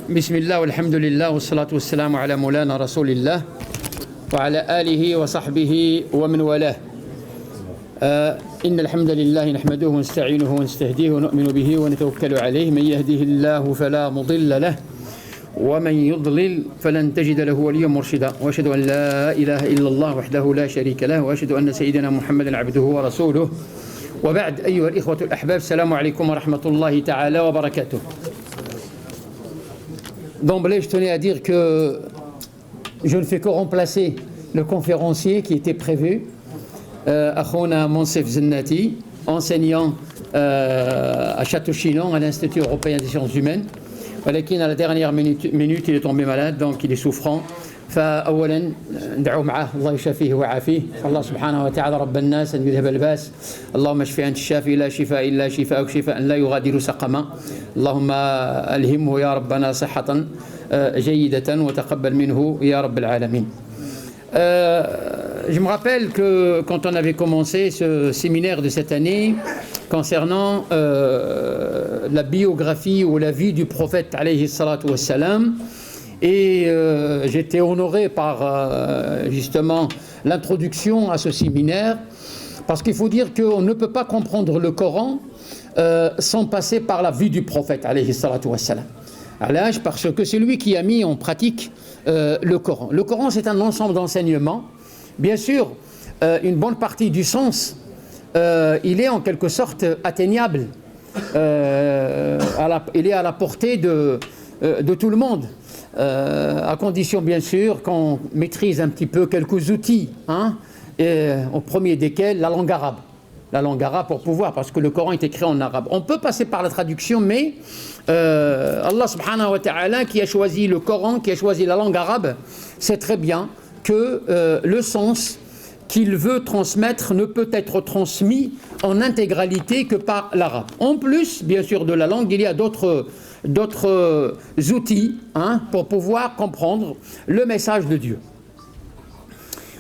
بسم الله والحمد لله والصلاة والسلام على مولانا رسول الله وعلى آله وصحبه ومن والاه. إن الحمد لله نحمده ونستعينه ونستهديه ونؤمن به ونتوكل عليه. من يهده الله فلا مضل له ومن يضلل فلن تجد له وليا مرشدا. وأشهد أن لا إله إلا الله وحده لا شريك له وأشهد أن سيدنا محمدا عبده ورسوله. وبعد أيها الإخوة الأحباب، السلام عليكم ورحمة الله تعالى وبركاته. D'emblée, je tenais à dire que je ne fais que remplacer le conférencier qui était prévu, Akhouna Monsef Zennati, enseignant à Château-Chinon, à l'Institut européen des sciences humaines. ولكن à la dernière minute, il est tombé malade, donc il est souffrant. فأولا ندعو معه الله يشافيه ويعافيه، الله سبحانه وتعالى رب الناس أن يذهب الباس، اللهم اشف أنت الشافي لا شفاء إلا شفاءك شفاء لا يغادر سقما، اللهم ألهمه يا ربنا صحة جيدة وتقبل منه يا رب العالمين. Je me rappelle que quand on avait commencé ce séminaire de cette année concernant la biographie ou la vie du prophète alayhi salatu wassalam, et j'étais honoré par justement l'introduction à ce séminaire, parce qu'il faut dire qu'on ne peut pas comprendre le Coran sans passer par la vie du prophète alayhi salatu wassalam. Parce que c'est lui qui a mis en pratique le Coran. Le Coran, c'est un ensemble d'enseignements. Bien sûr, une bonne partie du sens, il est en quelque sorte atteignable. Il est à la portée de tout le monde. À condition bien sûr qu'on maîtrise un petit peu quelques outils, au premier desquels la langue arabe. La langue arabe pour pouvoir, parce que le Coran est écrit en arabe. On peut passer par la traduction, mais Allah subhanahu wa ta'ala qui a choisi le Coran, qui a choisi la langue arabe, sait très bien que le sens qu'il veut transmettre ne peut être transmis en intégralité que par l'arabe. En plus, bien sûr, de la langue, il y a d'autres outils pour pouvoir comprendre le message de Dieu.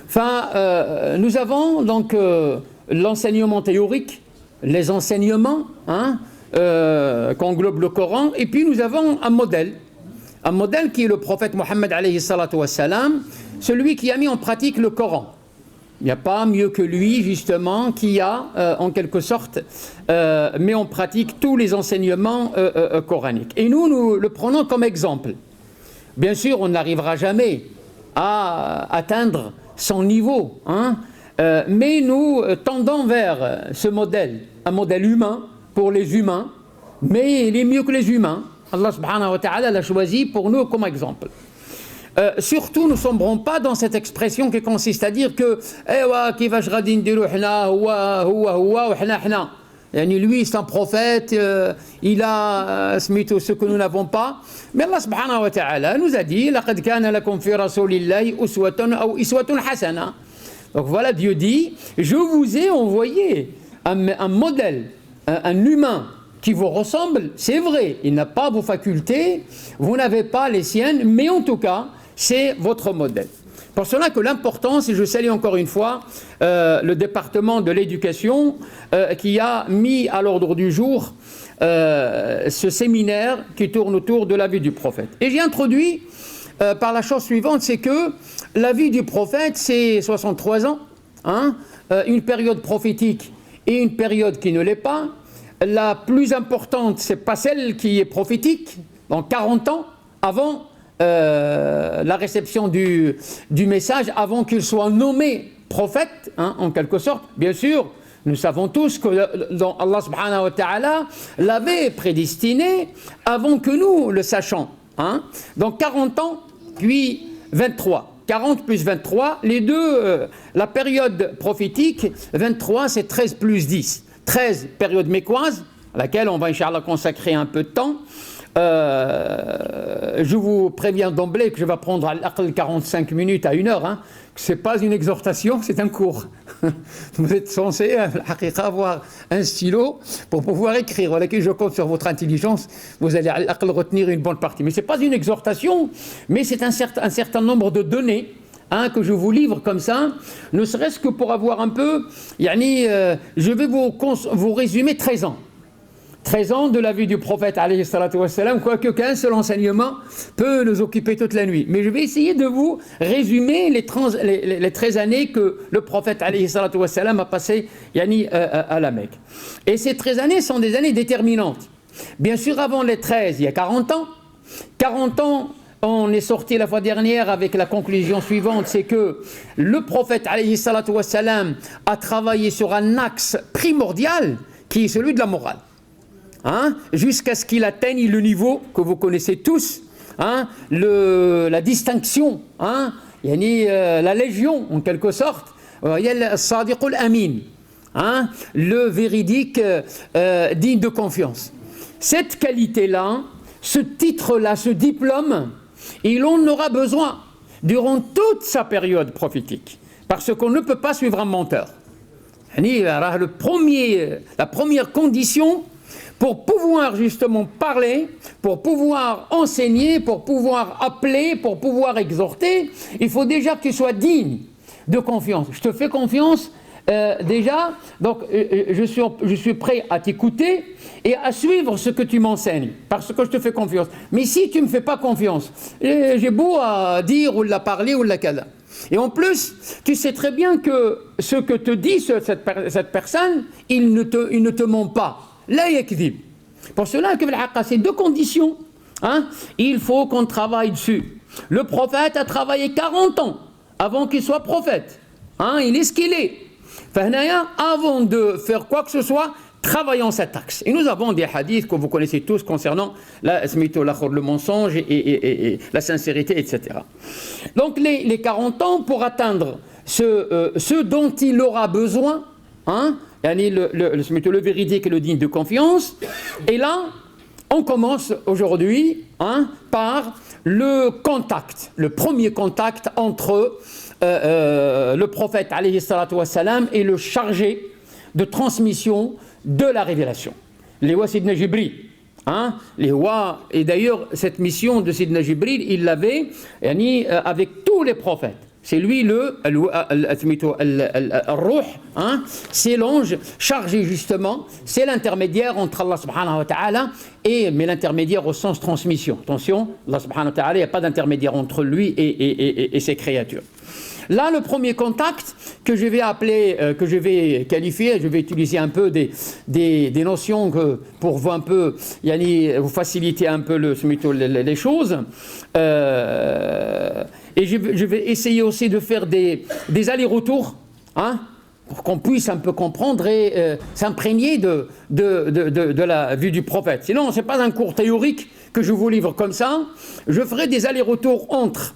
Enfin, nous avons donc l'enseignement théorique, les enseignements qu'englobe le Coran, et puis nous avons un modèle qui est le prophète Mohammed alayhi salatu wassalam, celui qui a mis en pratique le Coran. Il n'y a pas mieux que lui, justement, qui a, en quelque sorte, mis en pratique tous les enseignements coraniques. Et nous le prenons comme exemple. Bien sûr, on n'arrivera jamais à atteindre son niveau, mais nous tendons vers ce modèle, un modèle humain pour les humains, mais il est mieux que les humains. Allah subhanahu wa ta'ala l'a choisi pour nous comme exemple. Surtout, nous ne sombrons pas dans cette expression qui consiste à dire que lui c'est un prophète, il a ce que nous n'avons pas. Mais Allah subhanahu wa ta'ala nous a dit لَقَدْ كَانَ لَكُمْ فِي رَسُولِ اللَّهِ أُسْوَةٌ أَوْ إِسْوَةٌ حَسَنَةٌ. Donc voilà, Dieu dit, je vous ai envoyé un modèle, un humain qui vous ressemble, c'est vrai, il n'a pas vos facultés, vous n'avez pas les siennes, mais en tout cas, c'est votre modèle. Pour cela que l'importance, et je salue encore une fois le département de l'éducation qui a mis à l'ordre du jour ce séminaire qui tourne autour de la vie du prophète. Et j'ai introduit par la chose suivante, c'est que la vie du prophète, c'est 63 ans, une période prophétique et une période qui ne l'est pas. La plus importante, c'est pas celle qui est prophétique, donc 40 ans avant la réception du message, avant qu'il soit nommé prophète, en quelque sorte. Bien sûr, nous savons tous que Allah subhanahu wa ta'ala l'avait prédestiné avant que nous le sachions. Donc 40 ans, puis 23. 40 plus 23, les deux, la période prophétique, 23 c'est 13 plus 10. 13 périodes mécoises, à laquelle on va Inch'Allah consacrer un peu de temps. Je vous préviens d'emblée que je vais prendre à l'aql 45 minutes à 1 heure. Ce n'est pas une exhortation, c'est un cours. Vous êtes censé avoir un stylo pour pouvoir écrire. Voilà que je compte sur votre intelligence. Vous allez à l'aql retenir une bonne partie. Mais ce n'est pas une exhortation, mais c'est un certain nombre de données que je vous livre comme ça, ne serait-ce que pour avoir un peu, je vais vous résumer 13 ans. 13 ans de la vie du prophète, alayhi salatu wassalam, quoique qu'un seul enseignement peut nous occuper toute la nuit. Mais je vais essayer de vous résumer les 13 années que le prophète, alayhi salatu wassalam, a passé à la Mecque. Et ces 13 années sont des années déterminantes. Bien sûr, avant les 13, il y a 40 ans. 40 ans, on est sorti la fois dernière avec la conclusion suivante, c'est que le prophète, alayhi salatu wassalam, a travaillé sur un axe primordial qui est celui de la morale. Jusqu'à ce qu'il atteigne le niveau que vous connaissez tous, la distinction, la légion en quelque sorte, Sadiq al-Amin, le véridique digne de confiance. Cette qualité-là, ce titre-là, ce diplôme, il en aura besoin durant toute sa période prophétique, parce qu'on ne peut pas suivre un menteur. La première condition pour pouvoir justement parler, pour pouvoir enseigner, pour pouvoir appeler, pour pouvoir exhorter, il faut déjà que tu sois digne de confiance. Je te fais confiance déjà, donc je suis prêt à t'écouter et à suivre ce que tu m'enseignes, parce que je te fais confiance. Mais si tu ne me fais pas confiance, j'ai beau à dire ou la parler ou la kada. Et en plus, tu sais très bien que ce que te dit cette personne, il ne te ment pas. Là, yakdhib. Pour cela, c'est deux conditions. Il faut qu'on travaille dessus. Le prophète a travaillé 40 ans avant qu'il soit prophète. Il est ce qu'il est. Avant de faire quoi que ce soit, travaillons cet axe. Et nous avons des hadiths que vous connaissez tous concernant le mensonge et la sincérité, etc. Donc les 40 ans pour atteindre ce dont il aura besoin, le véridique et le digne de confiance. Et là, on commence aujourd'hui par le contact, le premier contact entre le prophète alayhi salatu wassalam et le chargé de transmission de la révélation. Les Wa Sidna Jibril. Les Wa, et d'ailleurs, cette mission de Sidna Jibril, il l'avait avec tous les prophètes. C'est lui le Ruh, c'est l'ange chargé justement, c'est l'intermédiaire entre Allah subhanahu wa ta'ala mais l'intermédiaire au sens transmission. Attention, Allah subhanahu wa ta'ala, il n'y a pas d'intermédiaire entre lui et ses créatures. Là, le premier contact que je vais appeler, que je vais qualifier, je vais utiliser un peu des notions pour vous un peu, vous faciliter un peu les choses. Et je vais essayer aussi de faire des allers-retours, pour qu'on puisse un peu comprendre et s'imprégner de la vue du prophète. Sinon, ce n'est pas un cours théorique que je vous livre comme ça. Je ferai des allers-retours entre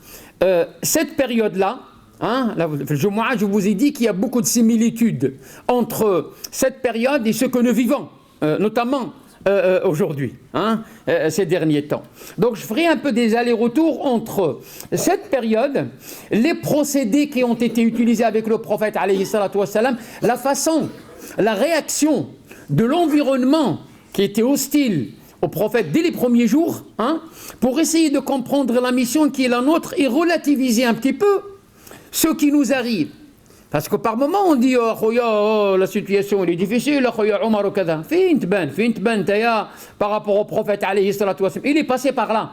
cette période-là. Je vous ai dit qu'il y a beaucoup de similitudes entre cette période et ce que nous vivons, notamment aujourd'hui, ces derniers temps. Donc je ferai un peu des allers-retours entre cette période, les procédés qui ont été utilisés avec le prophète alayhi salatu wassalam, la façon, la réaction de l'environnement qui était hostile au prophète dès les premiers jours, pour essayer de comprendre la mission qui est la nôtre et relativiser un petit peu ce qui nous arrive. Parce que par moment on dit la situation elle est difficile, par rapport au prophète alayhi salatu wassalam, il est passé par là.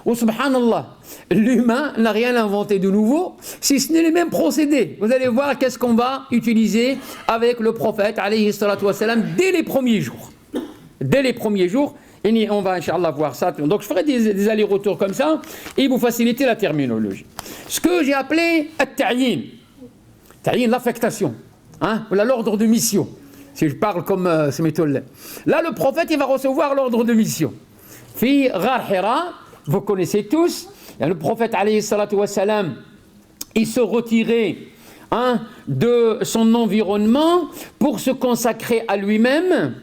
Ou subhanallah, l'humain n'a rien inventé de nouveau, si ce n'est les mêmes procédés. Vous allez voir qu'est-ce qu'on va utiliser avec le prophète alayhi salatu wassalam dès les premiers jours. Dès les premiers jours, et on va Inch'Allah voir ça. Donc je ferai des allers-retours comme ça et vous faciliter la terminologie. Ce que j'ai appelé at-ta'yin, l'affectation, l'ordre de mission. Si je parle comme ce méthode-là. Là, le prophète, il va recevoir l'ordre de mission. Fi Ghar Hira, vous connaissez tous, le prophète, alayhi salatu wassalam, il se retirait de son environnement pour se consacrer à lui-même,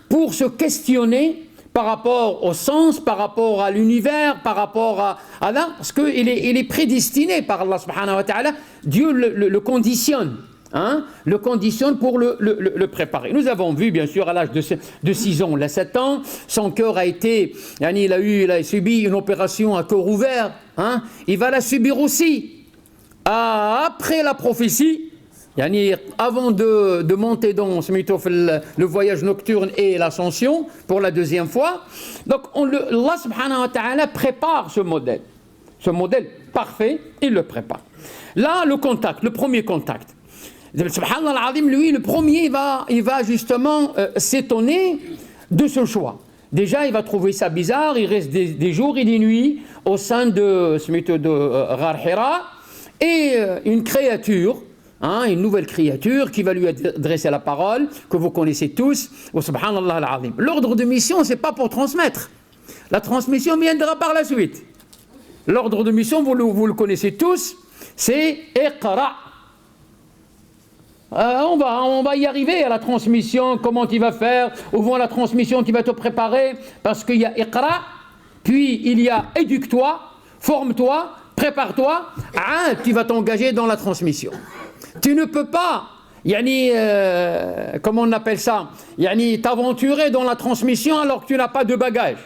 pour se questionner par rapport au sens, par rapport à l'univers, par rapport à Allah, parce qu'il est prédestiné par Allah subhanahu wa ta'ala. Dieu le conditionne, le conditionne pour le préparer. Nous avons vu, bien sûr, à l'âge de 6 ans, là 7 ans, son cœur a été, il a subi une opération à cœur ouvert, il va la subir aussi. Après la prophétie, avant de monter dans le voyage nocturne et l'ascension pour la deuxième fois. Donc Allah subhanahu wa ta'ala prépare ce modèle parfait, il le prépare. Là, le premier contact. Subhanallah al-Azim, lui, le premier, il va justement s'étonner de ce choix. Déjà, il va trouver ça bizarre, il reste des jours et des nuits au sein de Ghar Hira, et une créature, une nouvelle créature qui va lui adresser la parole, que vous connaissez tous, subhanallah al-Azim. L'ordre de mission, ce n'est pas pour transmettre. La transmission viendra par la suite. L'ordre de mission, vous le connaissez tous, c'est Iqra. On va y arriver à la transmission, comment tu vas faire, où vont la transmission, tu vas te préparer, parce qu'il y a Iqra, puis il y a éduque-toi, forme-toi, prépare-toi, tu vas t'engager dans la transmission. Tu ne peux pas, comment on appelle ça, t'aventurer dans la transmission alors que tu n'as pas de bagage.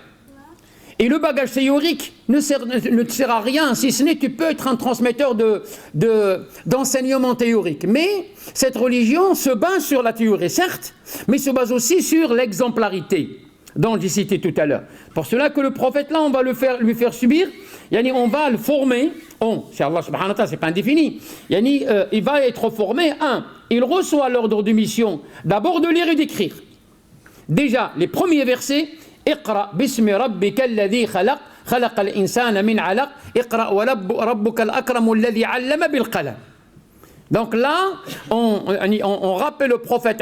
Et le bagage théorique ne te sert à rien, si ce n'est que tu peux être un transmetteur d'enseignement théorique. Mais cette religion se base sur la théorie, certes, mais se base aussi sur l'exemplarité, dont j'ai cité tout à l'heure. Pour cela que le prophète, là, on va lui faire subir, on va le former, c'est Allah subhanahu wa ta'ala, c'est pas indéfini, il va être formé, il reçoit l'ordre de mission, d'abord de lire et d'écrire. Déjà, les premiers versets, اقرأ باسم ربك الذي خلق خلق الإنسان من علق اقرأ وربك الأكرم الذي علم بالقلم. Donc là, on rappelle le prophète,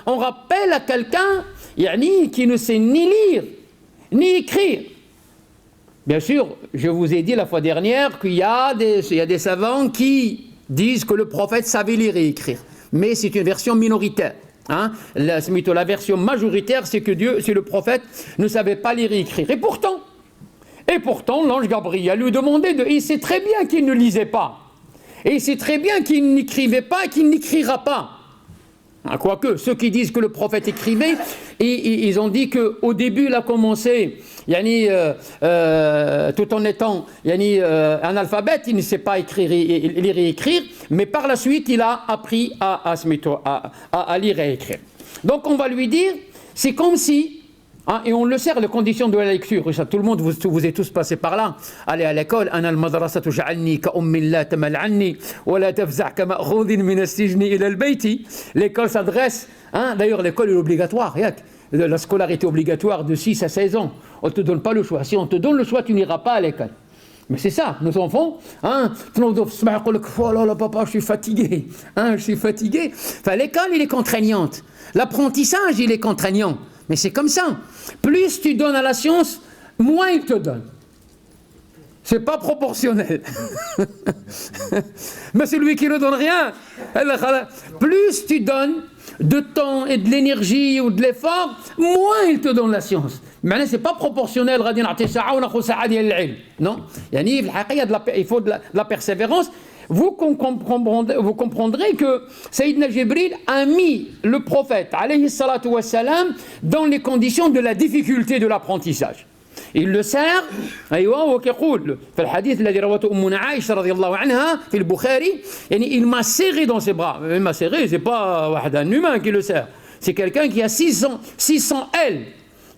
on rappelle à quelqu'un qui ne sait ni lire, ni écrire. Bien sûr, je vous ai dit la fois dernière qu'il y a des savants qui disent que le prophète savait lire et écrire. Mais c'est une version minoritaire. La version majoritaire, c'est que le prophète ne savait pas lire et écrire. Et pourtant, l'ange Gabriel lui demandait il sait très bien qu'il ne lisait pas. Et il sait très bien qu'il n'écrivait pas et qu'il n'écrira pas. Quoique, ceux qui disent que le prophète écrivait, ils ont dit qu'au début, il a commencé, tout en étant un alphabète, il ne sait pas lire et écrire, mais par la suite, il a appris à lire et écrire. Donc, on va lui dire, c'est comme si, et on le sait, les conditions de la lecture, ça, tout le monde, vous êtes tous passés par là. Allez à l'école, l'école s'adresse, d'ailleurs l'école est obligatoire, la scolarité obligatoire de 6 à 16 ans, on ne te donne pas le choix. Si on te donne le choix, tu n'iras pas à l'école. Mais c'est ça, nos enfants, oh là là, papa, je suis fatigué, Enfin, l'école, il est contraignante. L'apprentissage, il est contraignant. Mais c'est comme ça. Plus tu donnes à la science, moins il te donne. C'est pas proportionnel. Mais celui qui ne donne rien, plus tu donnes de temps et de l'énergie ou de l'effort, moins il te donne la science. Mais c'est pas proportionnel. Non. Il faut de la persévérance. Vous comprendrez que Sayyidina Jibril a mis le prophète alayhi salatu wassalam dans les conditions de la difficulté de l'apprentissage. Il le sert, il m'a serré dans ses bras. Il m'a serré, c'est pas un humain qui le sert. C'est quelqu'un qui a 600 ailes.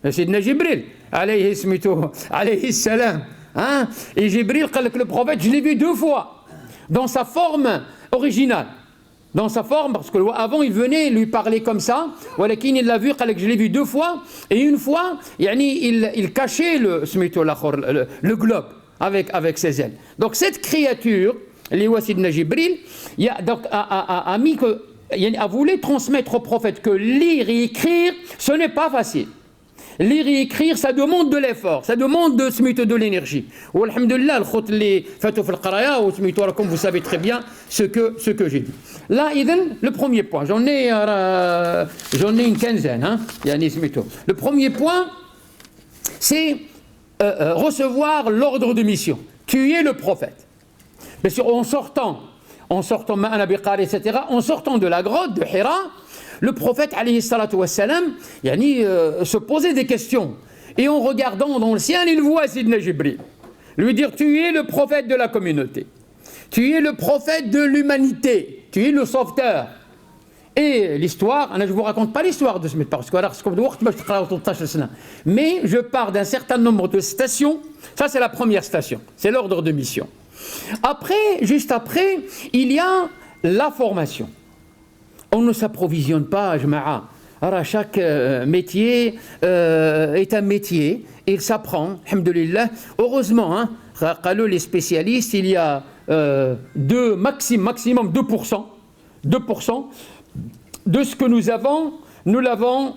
Sayyidina Jibril alayhi salam. Et Jibril, le prophète, je l'ai vu 2 fois. Dans sa forme originale. Dans sa forme, parce qu'avant il venait lui parler comme ça, il l'a vu, je l'ai vu 2 fois, et une fois, il cachait le globe avec ses ailes. Donc cette créature, Sidna Jibril, a voulu transmettre au prophète que lire et écrire, ce n'est pas facile. Lire et écrire, ça demande de l'effort, ça demande de l'énergie. Alhamdulillah, comme vous savez très bien ce que j'ai dit. Là, le premier point, j'en ai une quinzaine. Le premier point, c'est recevoir l'ordre de mission. Tu es le prophète. Mais en sortant, etc., en sortant de la grotte de Hira, le prophète, alayhi salatu wassalam, se posait des questions. Et en regardant dans le ciel, il voit Sidna Jibril lui dire, tu es le prophète de la communauté. Tu es le prophète de l'humanité. Tu es le sauveteur. Et l'histoire, je ne vous raconte pas l'histoire de ce médecin, parce que mais je pars d'un certain nombre de stations. Ça, c'est la première station. C'est l'ordre de mission. Après, juste après, il y a la formation. On ne s'approvisionne pas, Jama'a. Alors, chaque métier est un métier et il s'apprend, alhamdoulilah. Heureusement, hein, les spécialistes, il y a maximum 2% de ce que nous avons, nous l'avons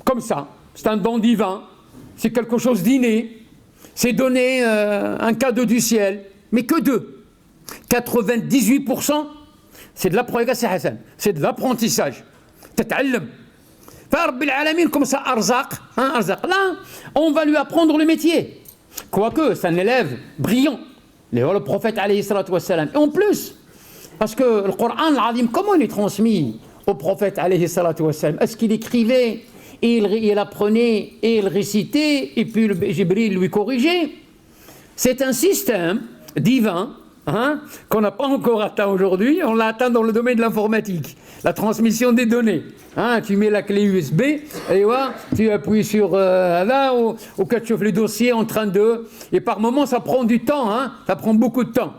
comme ça. C'est un don divin, c'est quelque chose d'inné, c'est donné un cadeau du ciel, mais que 98%, c'est de l'apprentissage, c'est de l'apprentissage. Tata'allam. Farabbil alamin, comme ça, arzaq. Là, on va lui apprendre le métier. Quoique, c'est un élève brillant. Le prophète, alayhi salatu wassalam. Et en plus, parce que le Coran, l'Azim, comment il est transmis au prophète, alayhi salatu wassalam? Est-ce qu'il écrivait, et il apprenait, et il récitait, et puis Jibril lui corrigeait? C'est un système divin, hein, qu'on n'a pas encore atteint aujourd'hui. On l'a atteint dans le domaine de l'informatique, la transmission des données. Hein, tu mets la clé USB, et voilà, tu appuies sur là, ou quand tu chauffes les dossiers en train de... Et par moments, ça prend du temps, hein, ça prend beaucoup de temps.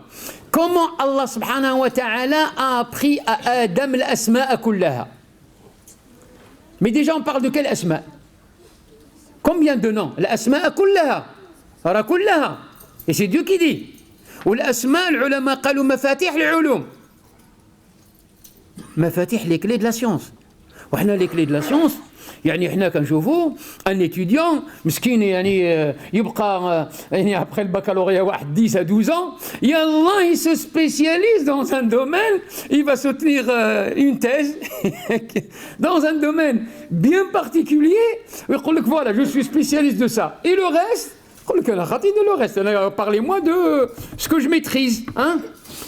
Comment Allah subhanahu wa ta'ala a appris à Adam l'asma'a kullaha? Mais déjà, on parle de quel asma? Combien de noms? L'asma'a kullaha. Ara kullaha. Et c'est Dieu qui dit. Ou l'asma, l'ulama qalu mafatih l'ulum. Mafatih, les clés de la science. وحنا les clés de la science يعني احنا كنشوفوا un étudiant مسكين يعني يبقى يعني après le baccalauréat واحد 10 à 12 ans يالله il se spécialise dans un domaine, il va soutenir une thèse dans un domaine bien particulier, يقول لك voilà, je suis spécialiste de ça, et le reste يقول لك انا خاطي de le reste, parlez-moi de ce que je maîtrise, hein.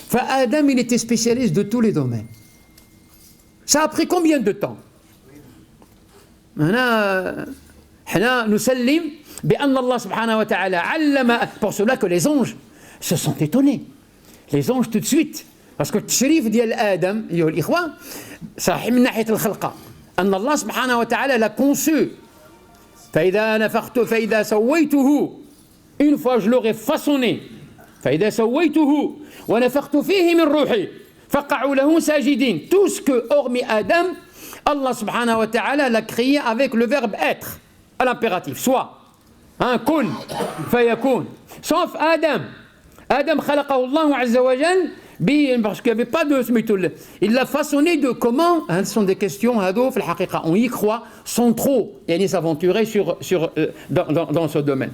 فآدم il était spécialiste de tous les domaines. Ça a pris combien de temps? Pour cela que les anges se sont étonnés. Les anges tout de suite. Parce que le shérif dit à Adam, ça a من ناحية الخلقة. أن الله سبحانه وتعالى l'a conçu. فإذا سويته, une fois je l'aurai façonné. فإذا سويته ونفخت فيه من روحي فقعوا له ساجدين. Tout ce que, hormis Adam, Allah subhanahu wa ta'ala l'a créé avec le verbe être, à l'impératif, soit. Hein, kun, fayakun. Sauf Adam. Adam khalaqahu Allah azza wa jal, parce qu'il n'y avait pas de smitoul. Il l'a façonné de comment? Ce sont des questions, on y croit sans trop s'aventurer dans ce domaine.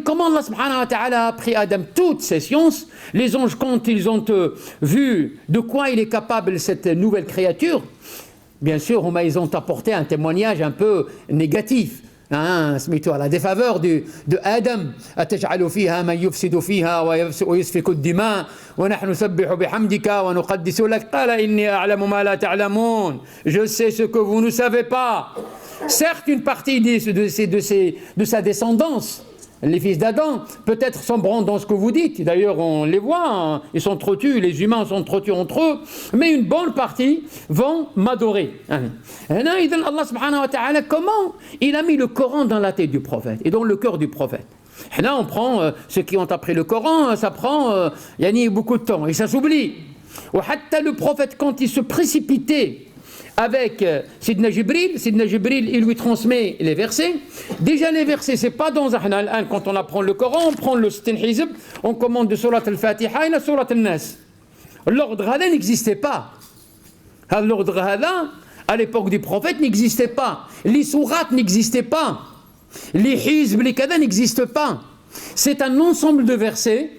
Comment Allah subhanahu wa ta'ala a appris à Adam toutes ces sciences? Les anges, quand ils ont vu de quoi il est capable cette nouvelle créature, bien sûr, ils ont apporté un témoignage un peu négatif. Hein, à la défaveur de Adam. أتجعل فيها من يفسد فيها ويسفك الدماء ونحن نسبح بحمدك ونقدس لك قال إني أعلم ما لا تعلمون. Je sais ce que vous ne savez pas. Certes, une partie de sa descendance, les fils d'Adam, peut-être sombreront dans ce que vous dites. D'ailleurs, on les voit, hein, ils sont trop tus, les humains sont trop tus entre eux. Mais une bonne partie vont m'adorer. Allah subhanahu wa ta'ala, comment il a mis le Coran dans la tête du prophète et dans le cœur du prophète? Là, on prend ceux qui ont appris le Coran, ça prend beaucoup de temps et ça s'oublie. Le prophète, quand il se précipitait avec Sidna Jibril, il lui transmet les versets. Déjà les versets, c'est pas dans un quand on apprend le Coran, on prend le Stin Hizb, on commande de Surat al-Fatiha et la Surat al-Nas. L'ordre hada n'existait pas. L'ordre hada, à l'époque du prophète, n'existait pas. Les sourates n'existaient pas. Les hizb, les kada n'existent pas. C'est un ensemble de versets.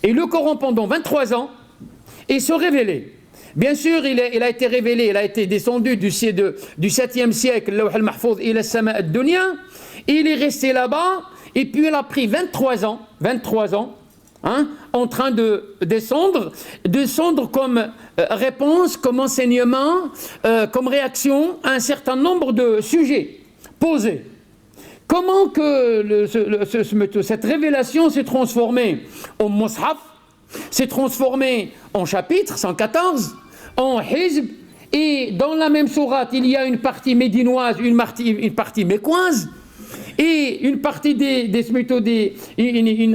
Et le Coran, pendant 23 ans, est se révélé. Bien sûr, il a été révélé, il a été descendu du 7e siècle, Lawh al-Mahfouz, ila as-sama ad-dunya, il est resté là-bas, et puis il a pris 23 ans, hein, en train de descendre comme réponse, comme enseignement, comme réaction à un certain nombre de sujets posés. Comment que cette révélation s'est transformée en mushaf, s'est transformé en chapitre, 114, en hizb, et dans la même sourate, il y a une partie médinoise, une partie mécoise, et une partie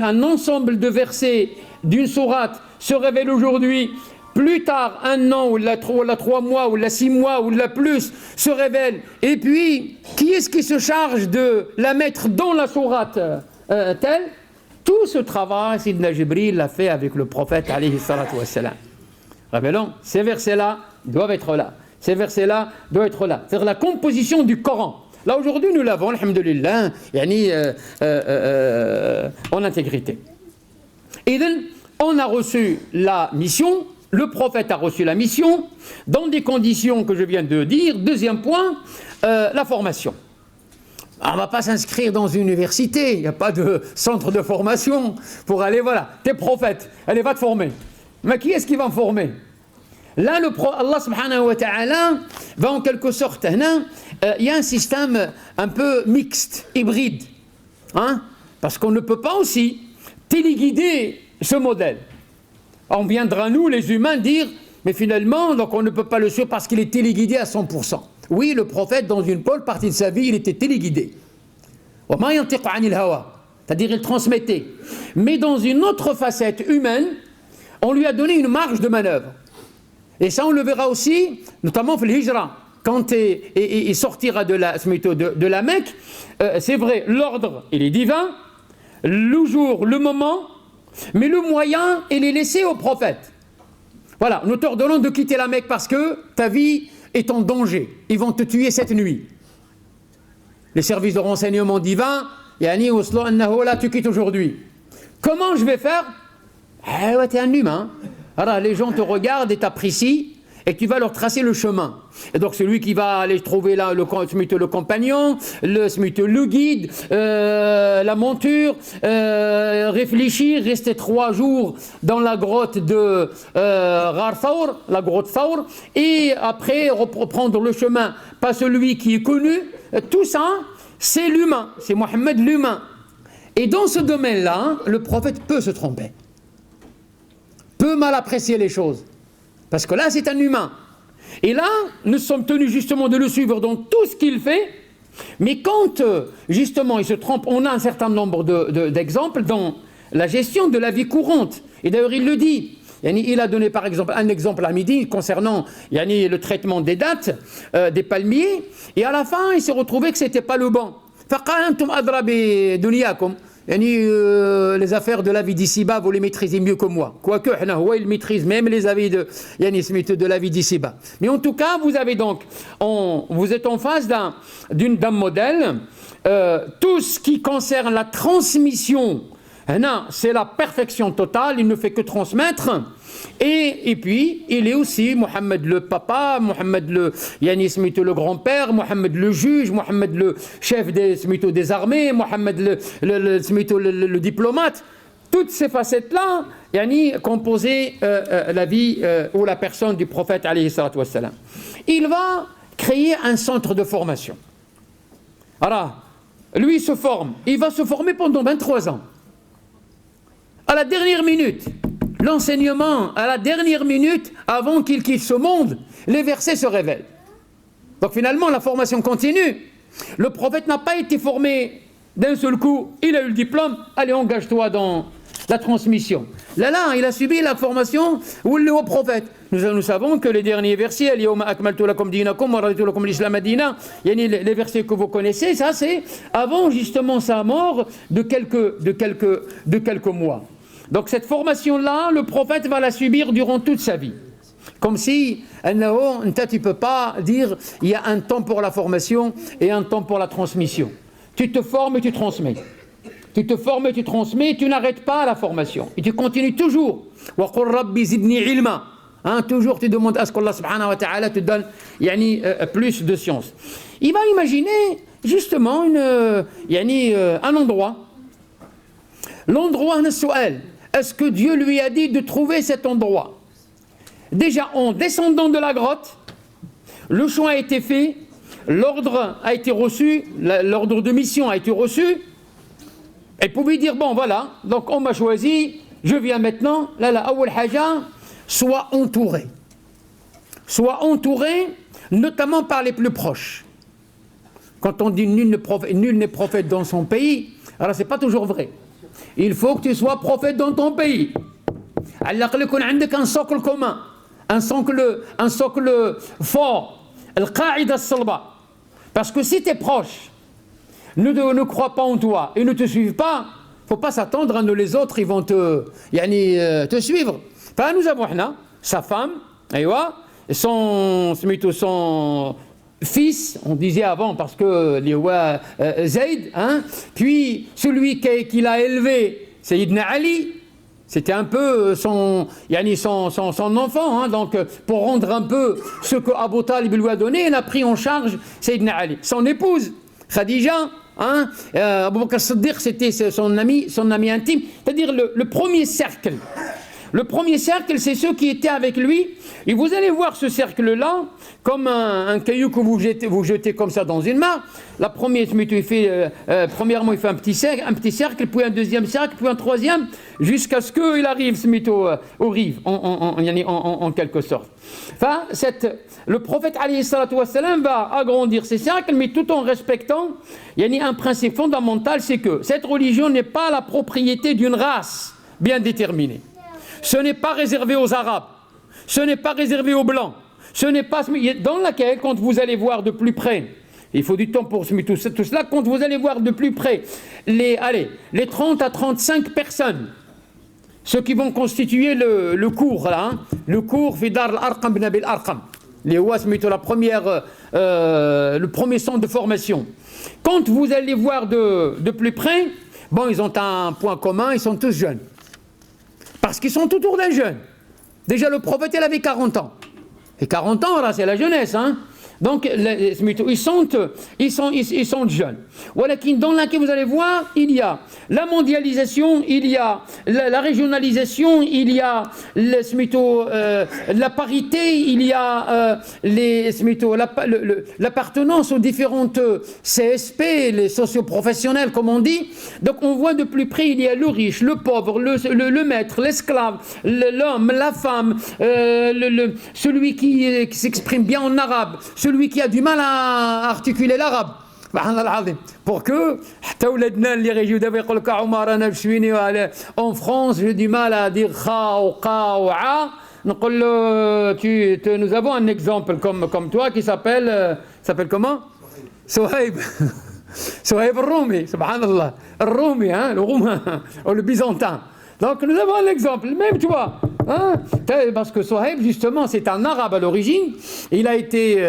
un ensemble de versets d'une sourate se révèle aujourd'hui. Plus tard, 1 an, ou la 3 mois, ou la 6 mois, ou la plus, se révèle. Et puis, qui est-ce qui se charge de la mettre dans la sourate telle? Tout ce travail, Sidna Jibril l'a fait avec le prophète, alayhi salatu wassalam. Rappelons, ces versets-là doivent être là. Ces versets-là doivent être là. C'est-à-dire la composition du Coran. Là, aujourd'hui, nous l'avons, alhamdulillah, en intégrité. Et donc, on a reçu la mission, le prophète a reçu la mission, dans des conditions que je viens de dire. Deuxième point, la formation. On ne va pas s'inscrire dans une université, il n'y a pas de centre de formation pour aller, voilà, t'es prophète, allez, va te former. Mais qui est-ce qui va me former? Là, Allah subhanahu wa ta'ala va en quelque sorte, il y a un système un peu mixte, hybride. Hein? Parce qu'on ne peut pas aussi téléguider ce modèle. On viendra, nous, les humains, dire, mais finalement, donc on ne peut pas le suivre parce qu'il est téléguidé à 100%. Oui, le prophète, dans une bonne partie de sa vie, il était téléguidé. C'est-à-dire, il transmettait. Mais dans une autre facette humaine, on lui a donné une marge de manœuvre. Et ça, on le verra aussi, notamment dans le Hijra. Quand il sortira de la Mecque, c'est vrai, l'ordre, il est divin, le jour, le moment, mais le moyen, il est laissé au prophète. Voilà, nous t'ordonnons de quitter la Mecque parce que ta vie est en danger. Ils vont te tuer cette nuit. Les services de renseignement divins, yani Oslo annahu là, tu quittes aujourd'hui. Comment je vais faire? Eh ouais, t'es un humain. Alors les gens te regardent et t'apprécient et tu vas leur tracer le chemin. Et donc celui qui va aller trouver là le compagnon, le guide, la monture, réfléchir, rester 3 jours dans la grotte de Ghar Thawr, la grotte Thawr, et après reprendre le chemin, pas celui qui est connu. Tout ça, c'est l'humain, c'est Mohammed l'humain. Et dans ce domaine-là, le prophète peut se tromper, peut mal apprécier les choses. Parce que là, c'est un humain. Et là, nous sommes tenus justement de le suivre dans tout ce qu'il fait. Mais quand, justement, il se trompe, on a un certain nombre d'exemples dans la gestion de la vie courante. Et d'ailleurs, il le dit. Il a donné, par exemple, un exemple à midi concernant le traitement des dattes, des palmiers. Et à la fin, il s'est retrouvé que ce n'était pas le bon. Les affaires de la vie d'ici-bas, vous les maîtrisez mieux que moi. Quoique, il maîtrise même les avis de la vie d'ici-bas. Mais en tout cas, vous avez donc, vous êtes en face d'un modèle. Tout ce qui concerne la transmission, c'est la perfection totale, il ne fait que transmettre. Et puis, il est aussi Mohammed le papa, Mohammed le grand-père, Mohammed le juge, Mohammed le chef des armées, Mohammed le diplomate. Toutes ces facettes-là, composaient la vie ou la personne du prophète, alayhi salatu wassalam. Il va créer un centre de formation. Alors, lui il se forme, il va se former pendant 23 ans. À la dernière minute, l'enseignement, à la dernière minute, avant qu'il quitte ce monde, les versets se révèlent. Donc finalement, la formation continue. Le prophète n'a pas été formé d'un seul coup, il a eu le diplôme, allez, engage-toi dans la transmission. Là, il a subi la formation ou le haut prophète. Nous savons que les derniers versets, les versets que vous connaissez, ça c'est avant justement sa mort de quelques mois. Donc cette formation-là, le prophète va la subir durant toute sa vie. Comme si, tu ne peux pas dire, il y a un temps pour la formation et un temps pour la transmission. Tu te formes et tu transmets. Tu te formes et tu transmets, tu n'arrêtes pas la formation. Et tu continues toujours. Toujours tu demandes à ce qu'Allah subhanahu wa ta'ala te donne plus de science. Il va imaginer justement un endroit. L'endroit Nasu'al. Est-ce que Dieu lui a dit de trouver cet endroit? Déjà, en descendant de la grotte, le choix a été fait, l'ordre a été reçu, l'ordre de mission a été reçu. Elle pouvait dire, bon voilà, donc on m'a choisi, Je viens maintenant, là, awal haja, sois entouré. Sois entouré, notamment par les plus proches. Quand on dit nul n'est prophète dans son pays, alors c'est pas toujours vrai. Il faut que tu sois prophète dans ton pays. Alors qu'il y ait un socle commun, un socle fort, al-qa'ida as-salba. Parce que si tes proches ne croient pas en toi et ne te suivent pas, il ne faut pas s'attendre à les autres, ils vont te suivre. Enfin, nous avons sa femme, son fils, on disait avant parce que Zayd, puis celui qui l'a élevé, Sayyidina Ali, c'était un peu son enfant, donc pour rendre un peu ce que Abu Talib lui a donné, il a pris en charge Sayyidina Ali. Son épouse, Khadija, Abu Bakr as-Siddiq, c'était son ami intime, c'est-à-dire le premier cercle. Le premier cercle, c'est ceux qui étaient avec lui. Et vous allez voir ce cercle-là comme un caillou que vous jetez comme ça dans une mare. Premièrement, il fait un petit cercle, puis un deuxième cercle, puis un troisième, jusqu'à ce qu'il arrive au rive, en quelque sorte. Enfin, le prophète alayhi salatu wassalam va agrandir ces cercles, mais tout en respectant, il y a un principe fondamental, c'est que cette religion n'est pas la propriété d'une race bien déterminée. Ce n'est pas réservé aux Arabes, ce n'est pas réservé aux Blancs, ce n'est pas dans laquelle, quand vous allez voir de plus près, il faut du temps pour tout cela, quand vous allez voir de plus près les 30 à 35 personnes, ceux qui vont constituer le cours, là, le cours Fidar al-Arqam bin Abil Arqam, le premier centre de formation. Quand vous allez voir de plus près, bon, ils ont un point commun, ils sont tous jeunes. Parce qu'ils sont autour d'un jeune. Déjà, le prophète, il avait 40 ans. Et 40 ans, là, c'est la jeunesse, Donc, ils sont jeunes. Voilà, dans laquelle vous allez voir, il y a la mondialisation, il y a la régionalisation, il y a la parité, il y a l'appartenance aux différentes CSP, les socioprofessionnels, comme on dit. Donc, on voit de plus près, il y a le riche, le pauvre, le maître, l'esclave, l'homme, la femme, celui qui s'exprime bien en arabe, celui qui a du mal à articuler l'arabe. Pour que en France, j'ai du mal à dire kha ou ka ou a. Nous avons un exemple comme toi qui s'appelle comment? Sohaib. Sohaib al-Rumi, subhanallah. Al-Rumi, le roumain, ou le byzantin. Donc nous avons un exemple, même toi, parce que Sohaib, justement, c'est un arabe à l'origine, il a été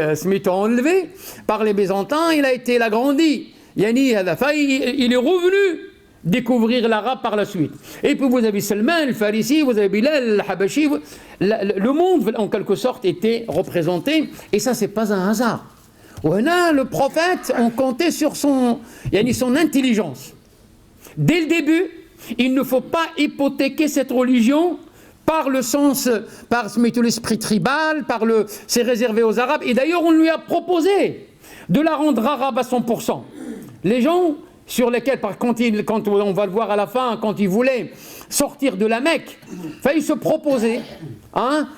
enlevé par les Byzantins, il a grandi, il est revenu découvrir l'arabe par la suite. Et puis vous avez Salman, le Farisi, vous avez Bilal, le Habashi, le monde en quelque sorte était représenté, et ça c'est pas un hasard. Le prophète, on comptait sur son intelligence. Dès le début, il ne faut pas hypothéquer cette religion par l'esprit tribal, c'est réservé aux Arabes. Et d'ailleurs, on lui a proposé de la rendre arabe à 100%. Les gens sur lesquels, quand on va le voir à la fin, quand ils voulaient sortir de la Mecque, ils se proposaient,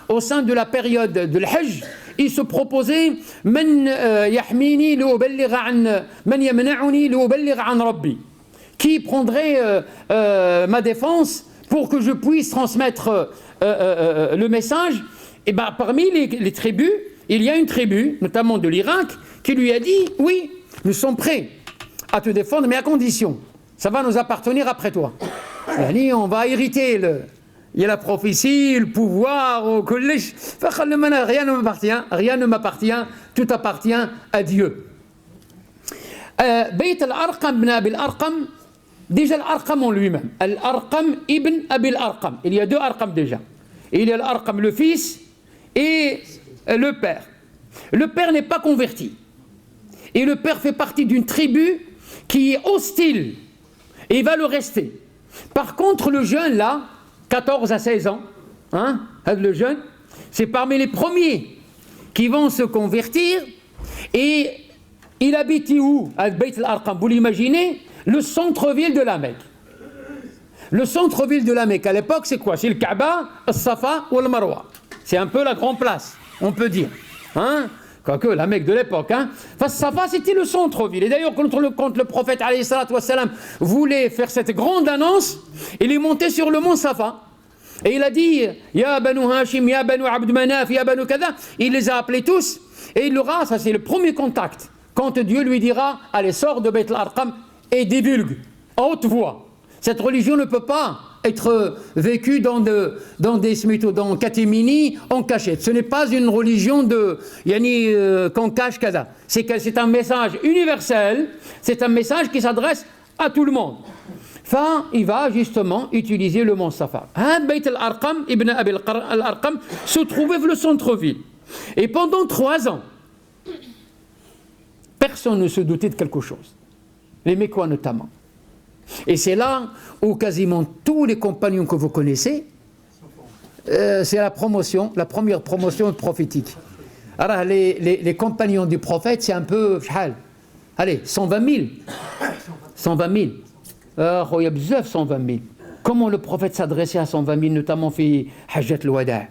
au sein de la période de l'Hajj, ils se proposaient « Man yahmini li uballigha an man yamna'uni li uballigha an rabbi » qui prendrait ma défense pour que je puisse transmettre le message. Et parmi les tribus, il y a une tribu, notamment de l'Irak, qui lui a dit « Oui, nous sommes prêts à te défendre, mais à condition, ça va nous appartenir après toi. » On va hériter il y a la prophétie, le pouvoir, rien ne m'appartient, tout appartient à Dieu. Bayt al-Arqam ibn Abil Arqam, déjà l'Arqam en lui-même, Al-Arqam ibn Abil Arqam, il y a deux Arqam déjà. Il y a l'Arqam le fils et le père. Le père n'est pas converti. Et le père fait partie d'une tribu qui est hostile. Et il va le rester. Par contre, le jeune là, 14 à 16 ans, le jeune, c'est parmi les premiers qui vont se convertir. Et il habite où? Al-Bayt al-Arqam, vous l'imaginez, le centre-ville de la Mecque. Le centre-ville de la Mecque à l'époque, c'est quoi? C'est le Kaaba, le Safa ou le Marwa. C'est un peu la grande place, on peut dire. Hein? Quoique la Mecque de l'époque. Hein? Enfin, Safa, c'était le centre-ville. Et d'ailleurs, quand le prophète alayhi salatu wassalam, voulait faire cette grande annonce, il est monté sur le mont Safa. Et il a dit, Ya Banu Hashim, Ya Banu Abd Manaf, Ya Banu Kada. Il les a appelés tous. Et il aura, ça c'est le premier contact, quand Dieu lui dira, allez, sors de Beit al-Arqam et divulgue, à haute voix. Cette religion ne peut pas être vécue dans des catémini en cachette. Ce n'est pas une religion qu'on cache kada. C'est un message universel, c'est un message qui s'adresse à tout le monde. Enfin, il va justement utiliser le mont Safa. Beit al-Arqam, Ibn Abi al-Arqam, se trouvait dans le centre-ville. Et pendant 3 ans, personne ne se doutait de quelque chose. Les Mécois notamment. Et c'est là où quasiment tous les compagnons que vous connaissez, c'est la première promotion prophétique. Alors les compagnons du prophète, c'est un peu, allez, 120 000. 120 000. Il y a bzaf 120 000. Comment le prophète s'adressait à 120 000, notamment fait Hajjat al-Wada'.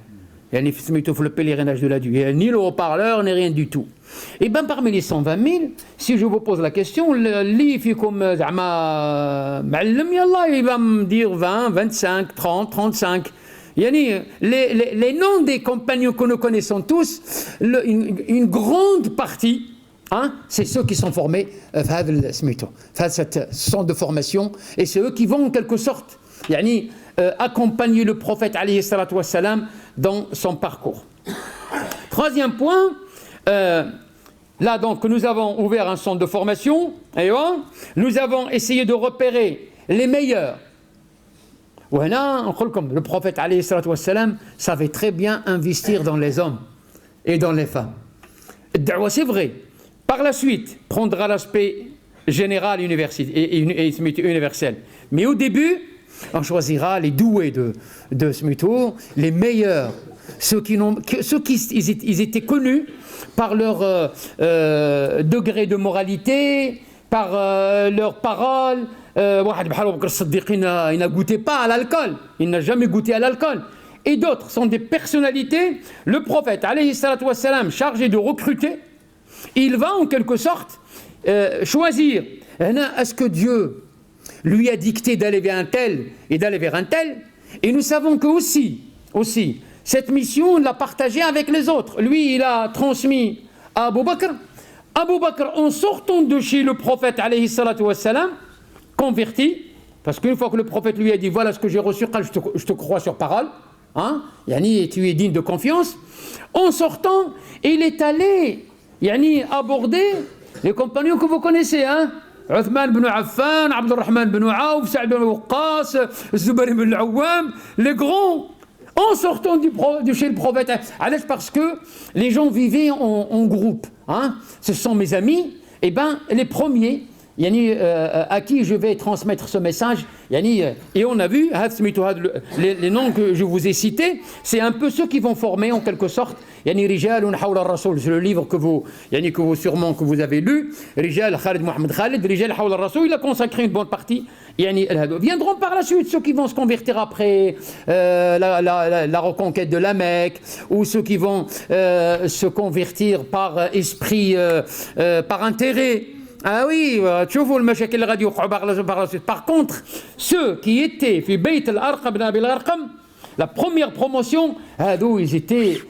Il y a le pèlerinage de l'adieu. Il n'y a ni le haut-parleur, ni rien du tout. Et bien parmi les 120 000, si je vous pose la question, il va me dire 20, 25, 30, 35. Les noms des compagnons que nous connaissons tous, une grande partie, hein, c'est ceux qui sont formés cette centre de formation, et c'est eux qui vont en quelque sorte accompagner le prophète alayhi salatu wassalam dans son parcours. Troisième point, là donc nous avons ouvert un centre de formation, et nous avons essayé de repérer les meilleurs. Le prophète alayhi salatu wassalam savait très bien investir dans les hommes et dans les femmes. C'est vrai. Par la suite, prendra l'aspect général et universel. Mais au début, on choisira les doués de Smito, les meilleurs, ceux qui ils étaient connus par leur degré de moralité, par leurs paroles. Il n'a goûté pas à l'alcool, il n'a jamais goûté à l'alcool. Et d'autres sont des personnalités, le prophète, alayhi salatu wassalam, chargé de recruter, il va en quelque sorte choisir. Est-ce que Dieu lui a dicté d'aller vers un tel et d'aller vers un tel? Et nous savons que aussi, cette mission, il l'a partagée avec les autres. Lui, il a transmis à Abu Bakr. Abu Bakr, en sortant de chez le prophète, alayhi salatu wassalam, converti, parce qu'une fois que le prophète lui a dit, voilà ce que j'ai reçu, je te crois sur parole, hein? Tu es digne de confiance. En sortant, il est allé aborder les compagnons que vous connaissez, hein? Uthman ibn Affan, Abdurrahman ibn Awf, Sa'd ibn Waqqas, Zubayr ibn al-Awwam, les grands, en sortant de chez le prophète, parce que les gens vivaient en groupe. Hein? Ce sont mes amis, et ben les premiers, à qui je vais transmettre ce message. Et on a vu, les noms que je vous ai cités, c'est un peu ceux qui vont former en quelque sorte. Rijalun Hawla Rasoul, c'est le livre que vous avez lu. Rijal Khalid Mohamed Khalid, Rijal Hawla Rasoul, il a consacré une bonne partie. Viendront par la suite ceux qui vont se convertir après la reconquête de la Mecque, ou ceux qui vont se convertir par esprit, par intérêt. Ah oui, tu vois le mashakil radio par la suite. Par contre, ceux qui étaient fi Beit al-Arqam, Ibn Abi al-Arqam, la première promotion, ils étaient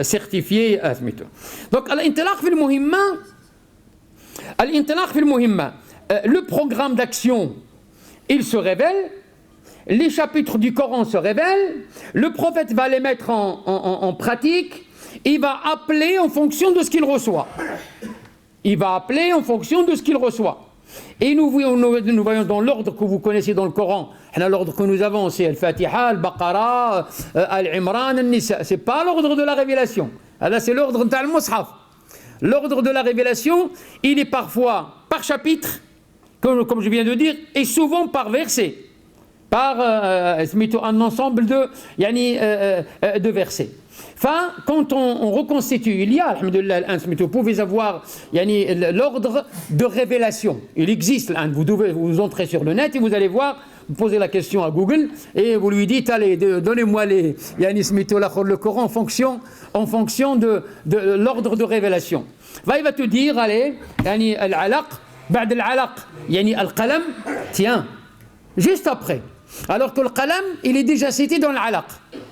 certifiés. Donc, al-intilaq fi al-muhimma, le programme d'action, il se révèle, les chapitres du Coran se révèlent, le prophète va les mettre en pratique, il va appeler en fonction de ce qu'il reçoit. Il va appeler en fonction de ce qu'il reçoit. Et nous voyons dans l'ordre que vous connaissez dans le Coran. L'ordre que nous avons, c'est Al-Fatiha, Al-Baqara, Al-Imran, Al-Nisa. Ce n'est pas l'ordre de la révélation. Là, c'est l'ordre de Al-Mushaf. L'ordre de la révélation, il est parfois par chapitre, comme je viens de dire, et souvent par verset. Par un ensemble de versets. Enfin, quand on reconstitue, il y a, alhamdoulilah, vous pouvez avoir l'ordre de révélation. Il existe, vous entrez sur le net et vous allez voir vous posez la question à Google et vous lui dites, allez, donnez-moi le Coran en fonction de l'ordre de révélation. Il va te dire, allez, al-alaq, ba'd al-alaq, al-qalam, tiens, juste après. Alors que le qalam, il est déjà cité dans l'alaq.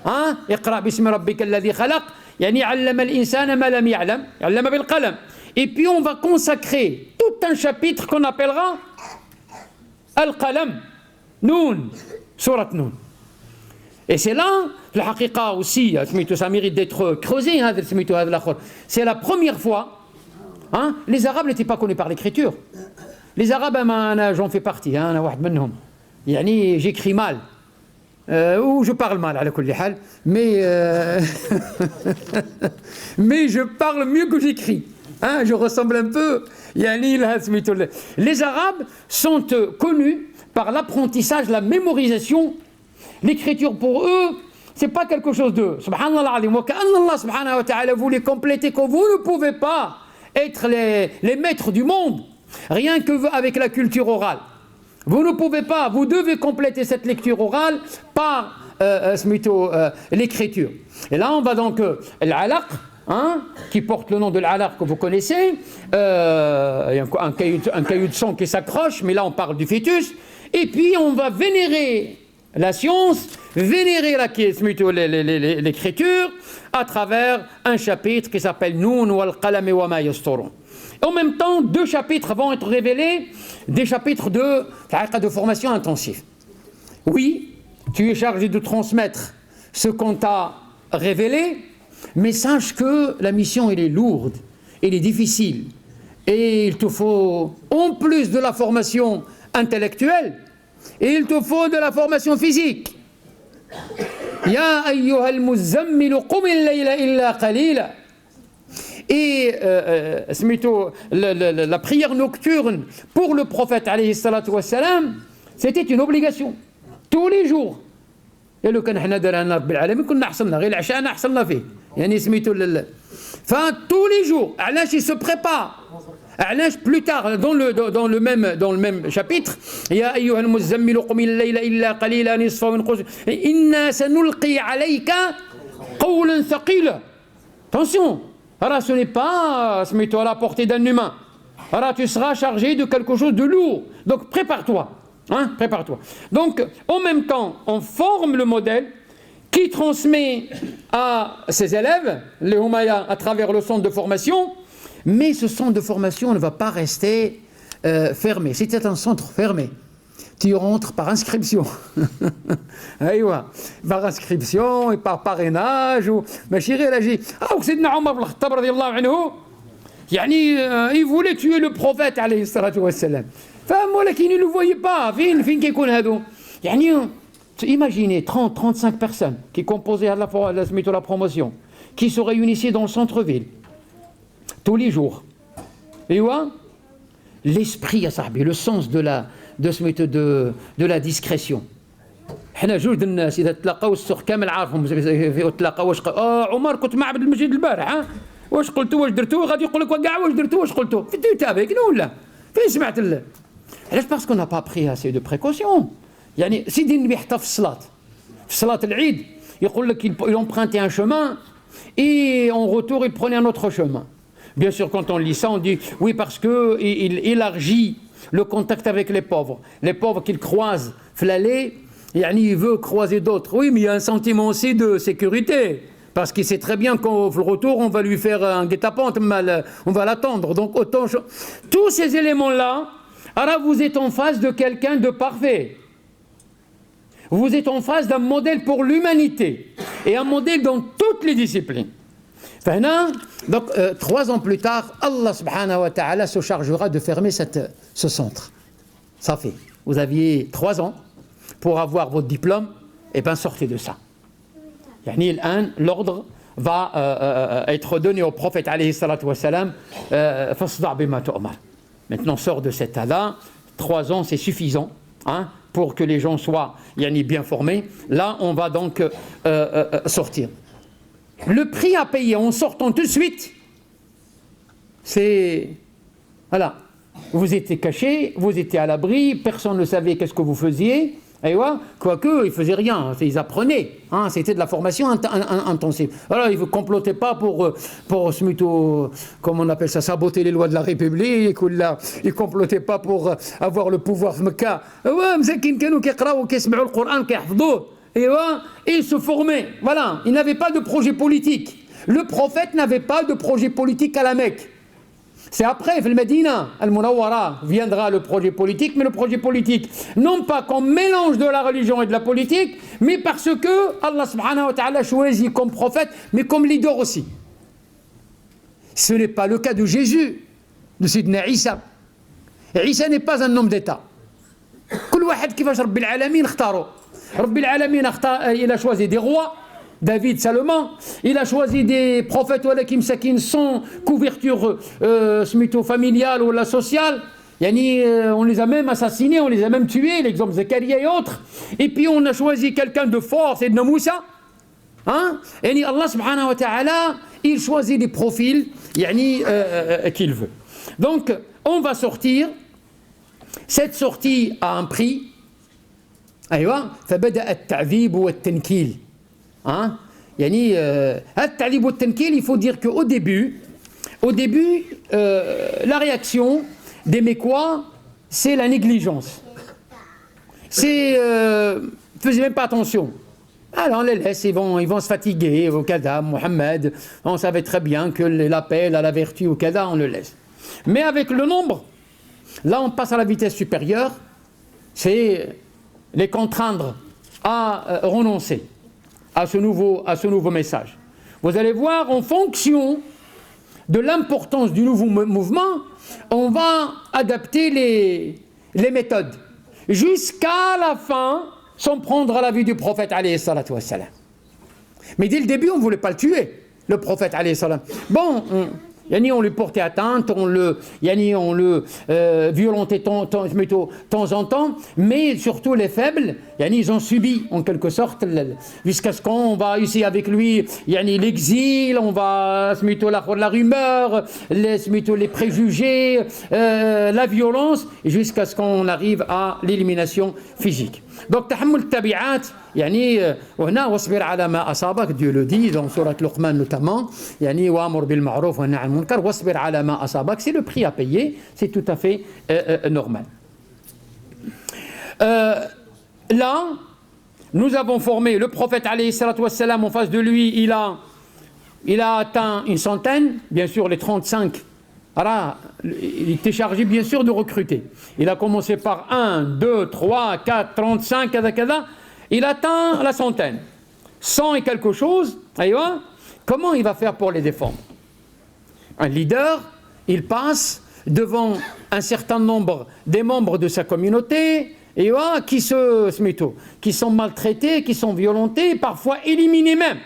Hein? Iqra bismi rabbika alladhi khalaq, allama al-insana ma lam ya'lam, allama bil qalam. Et puis on va consacrer tout un chapitre qu'on appellera Al-Qalam, Noun, Surat Noun. Et c'est là, la haqiqa aussi, ça mérite d'être creusé, c'est la première fois, hein, les Arabes n'étaient pas connus par l'écriture. Les Arabes, j'en fais partie, j'écris mal. Ou je parle mal, mais je parle mieux que j'écris. Hein, je ressemble un peu. Les Arabes sont connus par l'apprentissage, la mémorisation. L'écriture pour eux, c'est pas quelque chose de subhanallah alim. Allah subhanahu wa ta'ala voulait compléter que vous ne pouvez pas être les maîtres du monde, rien que avec la culture orale. Vous ne pouvez pas, vous devez compléter cette lecture orale par l'écriture. Et là, on va donc l'alaq, hein, qui porte le nom de l'alaq que vous connaissez, un caillou de sang qui s'accroche, mais là on parle du fœtus, et puis on va vénérer la science, vénérer l'écriture à travers un chapitre qui s'appelle Noun wal qalam wa ma yasturun. En même temps, 2 chapitres vont être révélés, des chapitres de formation intensive. Oui, tu es chargé de transmettre ce qu'on t'a révélé, mais sache que la mission, elle est lourde, elle est difficile. Et il te faut, en plus de la formation intellectuelle, il te faut de la formation physique. Ya ayyuhal muzammilu qum al-layla illa qalila. Et la prière nocturne pour le prophète alayhi salatu wassalam, c'était une obligation tous les jours. Et le kan hna darana rabbil alamin kunna ahsanna ghayr al-ashana ahsanna fi enfin tous les jours Alash il se prépare. Alash plus tard dans le même chapitre, ya ayyuhal muzammilu qum al-layla illa qalila nisfahu minhu inna sanulqi alayka qawlan thaqila. Attention, alors ce n'est pas à la portée d'un humain. Alors tu seras chargé de quelque chose de lourd. Donc prépare-toi. Hein, prépare-toi. Donc en même temps, on forme le modèle qui transmet à ses élèves, les Umayya, à travers le centre de formation, mais ce centre de formation ne va pas rester fermé. C'est un centre fermé. Tu rentres par inscription. Par inscription et par parrainage. Mais chérie, elle a dit, Sayyidina Omar ibn Khattab radiyallahu anhu, il voulait tuer le prophète alayhi salatu wassalam. ولكن ils ne le voyaient pas. فين كيكون هادو imaginez 30-35 personnes qui composaient la promotion, qui se réunissaient dans le centre-ville tous les jours. Et l'esprit, le sens de la discrétion. حنا جوج الناس اذا تلاقاو السوق كامل عارفهم تلاقاو واش عمر كنت مع عبد المجيد البارح واش قلتوا واش درتوا غادي يقول لك كاع واش درتوا واش قلتوا في تابعك ولا فين سمعت علاش باسكو n'a pas pris assez de précautions. سيدي النبي حتى في صلاة العيد يقول لك il empruntait un chemin et en retour il prenait un autre chemin. Bien sûr, quand on lit ça, on dit oui parce que il élargit le contact avec les pauvres qu'il croise l'allée, il veut croiser d'autres. Oui, mais il y a un sentiment aussi de sécurité parce qu'il sait très bien qu'au retour on va lui faire un guet-apens, on va l'attendre. Donc autant tous ces éléments-là, alors vous êtes en face de quelqu'un de parfait. Vous êtes en face d'un modèle pour l'humanité et un modèle dans toutes les disciplines. Donc 3 ans plus tard, Allah subhanahu wa ta'ala se chargera de fermer ce centre. Ça fait, vous aviez 3 ans pour avoir votre diplôme, et bien sortez de ça. L'ordre va être donné au prophète alayhi salatu wa salam, maintenant sort de cet état-là. 3 ans c'est suffisant, hein, pour que les gens soient bien formés. Là on va donc sortir. Le prix à payer en sortant tout de suite, c'est voilà, vous étiez caché, vous étiez à l'abri, personne ne savait qu'est-ce que vous faisiez, Quoique, ils ne faisaient rien, ils apprenaient. Hein, c'était de la formation intensive. Alors, ils ne complotaient pas pour comment on appelle ça, saboter les lois de la République. Ou là, ils ne complotaient pas pour avoir le pouvoir. Et ils se formaient. Voilà, ils n'avaient pas de projet politique. Le prophète n'avait pas de projet politique à la Mecque. C'est après, le Medina, Al-Munawwara, viendra le projet politique, mais le projet politique, non pas comme mélange de la religion et de la politique, mais parce que Allah subhanahu wa ta'ala choisit comme prophète, mais comme leader aussi. Ce n'est pas le cas de Jésus, de Sidna Isa. Isa n'est pas un homme d'État. كل واحد كيفاش رب العالمين اختاروا. رب العالمين il a choisi des rois. David, Salomon, il a choisi des prophètes sans couverture familiale ou la sociale. On les a même assassinés, on les a même tués, l'exemple Zacharia et autres. Et puis on a choisi quelqu'un de fort, c'est Moussa. Hein? Allah subhanahu wa ta'ala, il choisit des profils qu'il veut. Donc, on va sortir. Cette sortie a un prix. فبدأ التعذيب والتنكيل. Hein? Il faut dire qu'au début, la réaction des Mécois, c'est la négligence. C'est faisaient même pas attention. Alors on les laisse, ils vont se fatiguer au Kada, Mohammed. On savait très bien que l'appel à la vertu au Kada, on le laisse. Mais avec le nombre, là on passe à la vitesse supérieure, c'est les contraindre à renoncer à ce nouveau message. Vous allez voir, en fonction de l'importance du nouveau mouvement, on va adapter les méthodes jusqu'à la fin, sans prendre à la vie du prophète alayhi salatu wassalam. Mais dès le début, on ne voulait pas le tuer, le prophète alayhi salam. Bon, on lui portait atteinte, on le violentait de temps en temps, mais surtout les faibles, ils ont subi en quelque sorte, jusqu'à ce qu'on va essayer avec lui, l'exil, on va la rumeur, les préjugés, la violence, jusqu'à ce qu'on arrive à l'élimination physique. Donc, تحمل التبعات وهنا واصبر على ما أصابك, Dieu le dit dans Sourate Luqman notamment, وأمر بالمعروف والنهي عن المنكر واصبر على ما أصابك, c'est le prix à payer, c'est tout à fait normal. Là, nous avons formé le prophète alayhi salatu wassalam, en face de lui, il a atteint une centaine, bien sûr les 35. Alors, il était chargé bien sûr de recruter. Il a commencé par 1, 2, 3, 4, 35, il atteint la centaine. 100 et quelque chose, comment il va faire pour les défendre? Un leader, il passe devant un certain nombre des membres de sa communauté, qui sont maltraités, qui sont violentés, parfois éliminés même.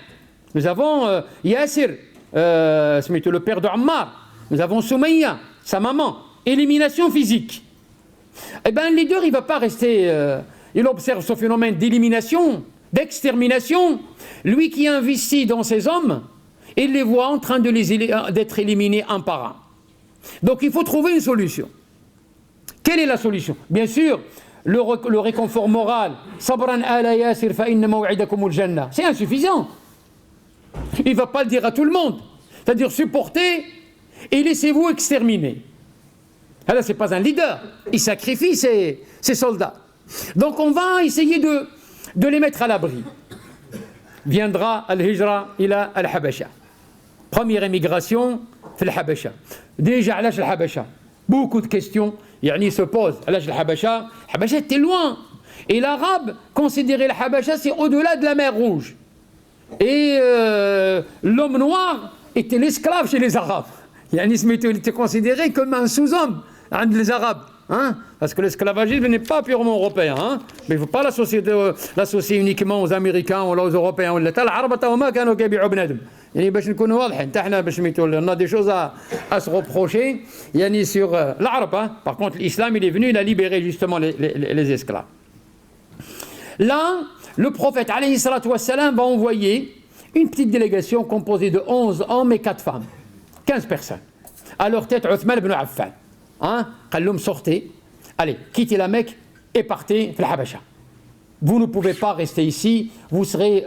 Nous avons Yassir, le père de Ammar. Nous avons Soumaïa, sa maman, élimination physique. Eh bien, le leader, il ne va pas rester, il observe ce phénomène d'élimination, d'extermination. Lui qui investit dans ses hommes, il les voit en train d'être éliminés un par un. Donc, il faut trouver une solution. Quelle est la solution? Bien sûr, le réconfort moral, Sabran ala Yasir fa inna maw'idakum al-jannah, c'est insuffisant. Il ne va pas le dire à tout le monde. C'est-à-dire supporter et laissez-vous exterminer. Là, ce n'est pas un leader. Il sacrifie ses soldats. Donc, on va essayer de les mettre à l'abri. Viendra al-Hijra ila al-Habasha. Première émigration, al-Habasha. Déjà, al-Habasha. Beaucoup de questions se posent. Al-Habasha était loin. Et l'arabe considérait al-Habasha, c'est au-delà de la mer Rouge. Et l'homme noir était l'esclave chez les Arabes. Il était considéré comme un sous-homme les Arabes, parce que l'esclavagisme n'est pas purement européen, mais il ne faut pas l'associer uniquement aux Américains ou aux Européens. On a des choses à se reprocher sur l'arabe. Par contre, l'islam, il est venu, il a libéré justement les esclaves. Là, le prophète alayhi salatu wassalam va envoyer une petite délégation composée de 11 hommes et 4 femmes. 15 personnes. À leur tête, Uthman ibn Affan. Kalloum, sortez. Allez, quittez la Mecque et partez vers la Habasha. vous ne pouvez pas rester ici, vous serez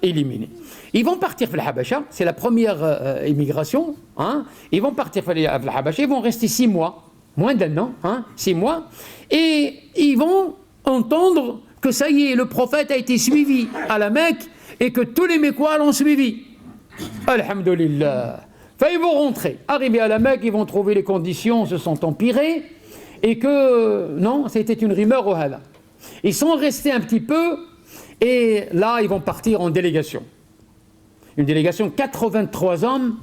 éliminés. Ils vont partir vers le Habasha, c'est la première immigration. Hein. Ils vont partir vers le Habasha, ils vont rester 6 mois, moins d'un an, 6 mois, et ils vont entendre que ça y est, le prophète a été suivi à la Mecque et que tous les Mécois l'ont suivi. Alhamdulillah. Enfin, ils vont rentrer. Arrivés à la Mecque, ils vont trouver les conditions se sont empirées et que, non, c'était une rumeur au hala. Ils sont restés un petit peu et là, ils vont partir en délégation. Une délégation, 83 hommes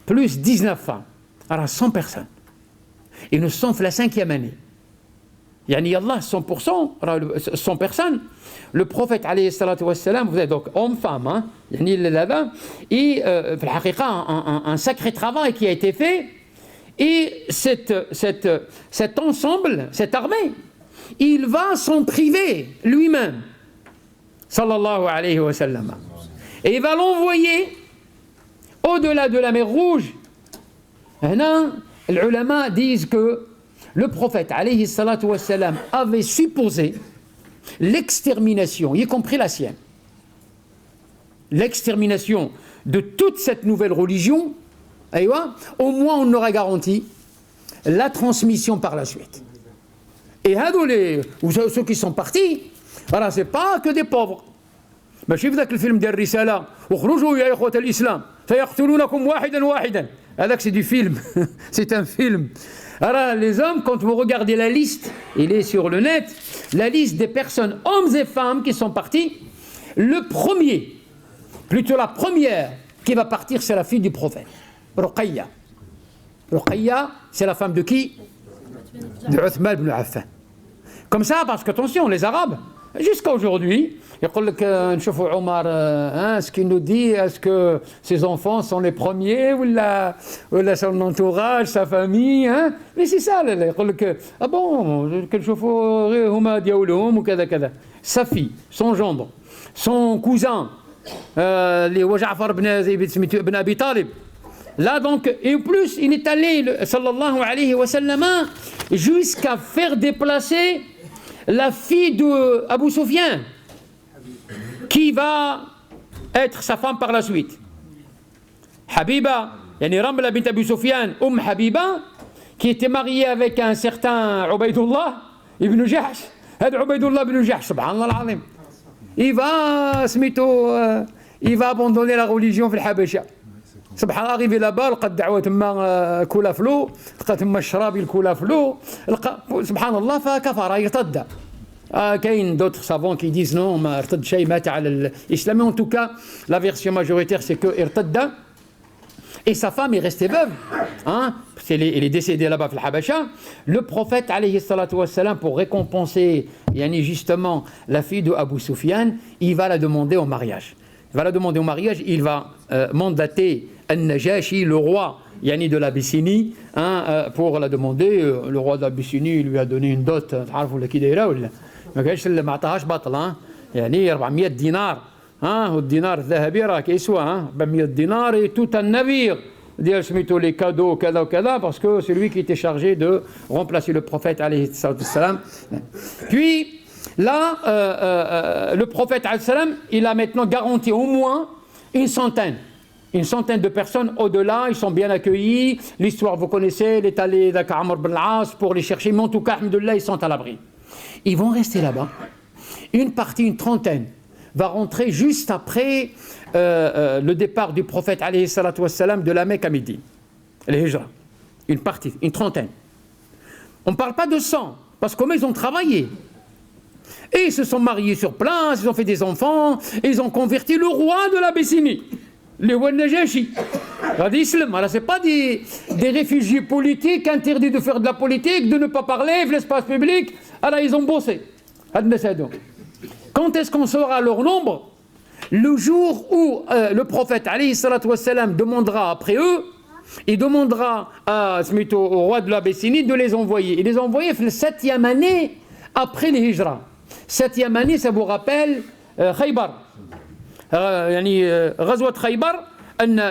plus 19 femmes. Alors, 100 personnes. Et nous sommes la 5e année. Yani Allah, 100%, 100 personnes. Le prophète, alayhi salatu wassalam, vous êtes donc homme-femme, hein, yani là-bas, et un sacré travail qui a été fait. Et cet ensemble, cette armée, il va s'en priver lui-même, sallallahu alayhi wa sallam. Et il va l'envoyer au-delà de la mer Rouge. Les ulama disent que le prophète, alayhi salatu wassalam, avait supposé l'extermination, y compris la sienne. L'extermination de toute cette nouvelle religion, au moins on aura garanti la transmission par la suite. Et ceux qui sont partis, voilà, c'est pas que des pauvres. ماشي في ذاك الفيلم ديال الرسالة وخرجوا يا إخوة الإسلام فيقتلونكم واحدا واحدا. هذاك c'est du film, c'est un film. Alors les hommes, quand vous regardez la liste, il est sur le net, la liste des personnes, hommes et femmes qui sont partis, le premier, plutôt la première qui va partir, c'est la fille du prophète, Ruqayya. Ruqayya, c'est la femme de qui? De Uthman ibn Affan. Comme ça, parce qu'attention, les Arabes, jusqu'à aujourd'hui, ce qu'il nous dit, est-ce que ses enfants sont les premiers ou son entourage, sa famille, hein? Mais c'est ça, ah bon, sa fille, son gendre, son cousin, les Ja'far ibn Abi Talib. Là donc, et en plus, il est allé, sallallahu alayhi wa sallam, jusqu'à faire déplacer la fille d'Abu Sufyan, qui va être sa femme par la suite. Habiba, yani Ramla bint Abu Sufyan, Habiba, qui était mariée avec un certain Ubaydullah ibn Jahsh. Ubaydullah ibn Jahsh, subhanallah al-azim. Il va abandonner la religion في الحبشة. سبحان الله arrivé là-bas لقى الدعوة تما كولا فلو لقى تما الشراب الكولا فلو لقى سبحان الله فكفر يرتد. كاين d'autres savants qui disent non ما ارتد شيء مات على الإسلام, mais en tout cas la version majoritaire c'est que ارتد et sa femme est restée veuve, hein, elle est décédée là-bas في الحبشة. Le prophète alayhi salatu wassalam, pour récompenser justement la fille de Abu Sufyan, il va la demander au mariage. Il va mandater Al-Najashi, le roi de l'Abyssinie, hein, pour la demander. Le roi d'Abyssinie lui a donné une dot, ما كانش اللي ما عطاهاش بطل, يعني 400 دينار, والدينار الذهبي راه كيسوى 400 دينار et tout un navire ديال سميتو les cadeaux كذا وكذا, parce que c'est lui qui était chargé de remplacer le prophète alayhi salam. Puis là, le prophète alayhi salam, il a maintenant garanti au moins une centaine de personnes au-delà. Ils sont bien accueillis. L'histoire, vous connaissez, il est allé d'Aka Amr bin al-As pour les chercher, mais en tout cas, alhamdoulilah, ils sont à l'abri. Ils vont rester là-bas. Une partie, une trentaine, va rentrer juste après le départ du prophète alayhi salatu wassalam de la Mecque à Médine, les Hijra. Une partie, une trentaine. On ne parle pas de 100, parce qu'au moins ils ont travaillé. Et ils se sont mariés sur place, ils ont fait des enfants, et ils ont converti le roi de l'Abyssinie, les Najashi. Alors ce n'est pas des réfugiés politiques interdits de faire de la politique, de ne pas parler, de l'espace public. Alors ils ont bossé. Quand est-ce qu'on saura leur nombre? Le jour où le prophète alayhi salatu wassalam demandera après eux, il demandera au roi de l'Abyssinie de les envoyer. Il les a envoyés la 7e année après les Hijra. 7e année, ça vous rappelle Khaybar. Ghazwat Khaybar,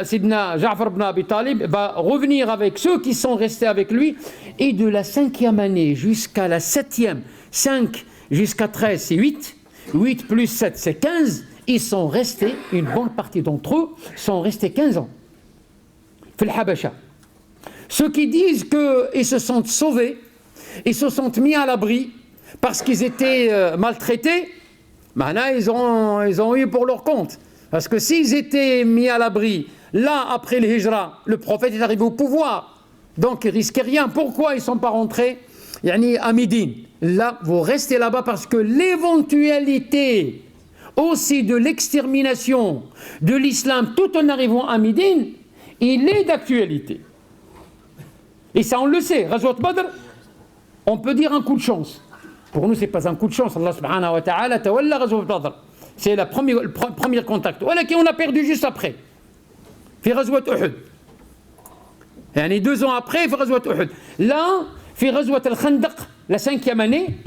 Sidna Ja'far ibn Abi Talib va revenir avec ceux qui sont restés avec lui. Et de la 5e année jusqu'à la 7e, 5 jusqu'à 13, c'est 8. 8 plus 7, c'est 15. Ils sont restés, une bonne partie d'entre eux, sont restés 15 ans. Fil Habasha. Ceux qui disent qu'ils se sont sauvés, ils se sont mis à l'abri parce qu'ils étaient maltraités, maintenant ils ont eu pour leur compte. Parce que s'ils étaient mis à l'abri, là, après le hijra, le prophète est arrivé au pouvoir. Donc ils ne risquaient rien. Pourquoi ils ne sont pas rentrés à Médine? Là, vous restez là-bas parce que l'éventualité aussi de l'extermination de l'islam tout en arrivant à Médine, il est d'actualité. Et ça, on le sait. Ghazwat Badr, on peut dire un coup de chance. Pour nous, ce n'est pas un coup de chance. Allah subhanahu wa ta'ala tawalla Ghazwat Badr. C'est le premier contact. Voilà qu'on a perdu juste après. Fi Ghazwat Uhud. Et 2 ans après, fi Ghazwat Uhud. Là, fi Ghazwat al-Khandaq, la 5e année,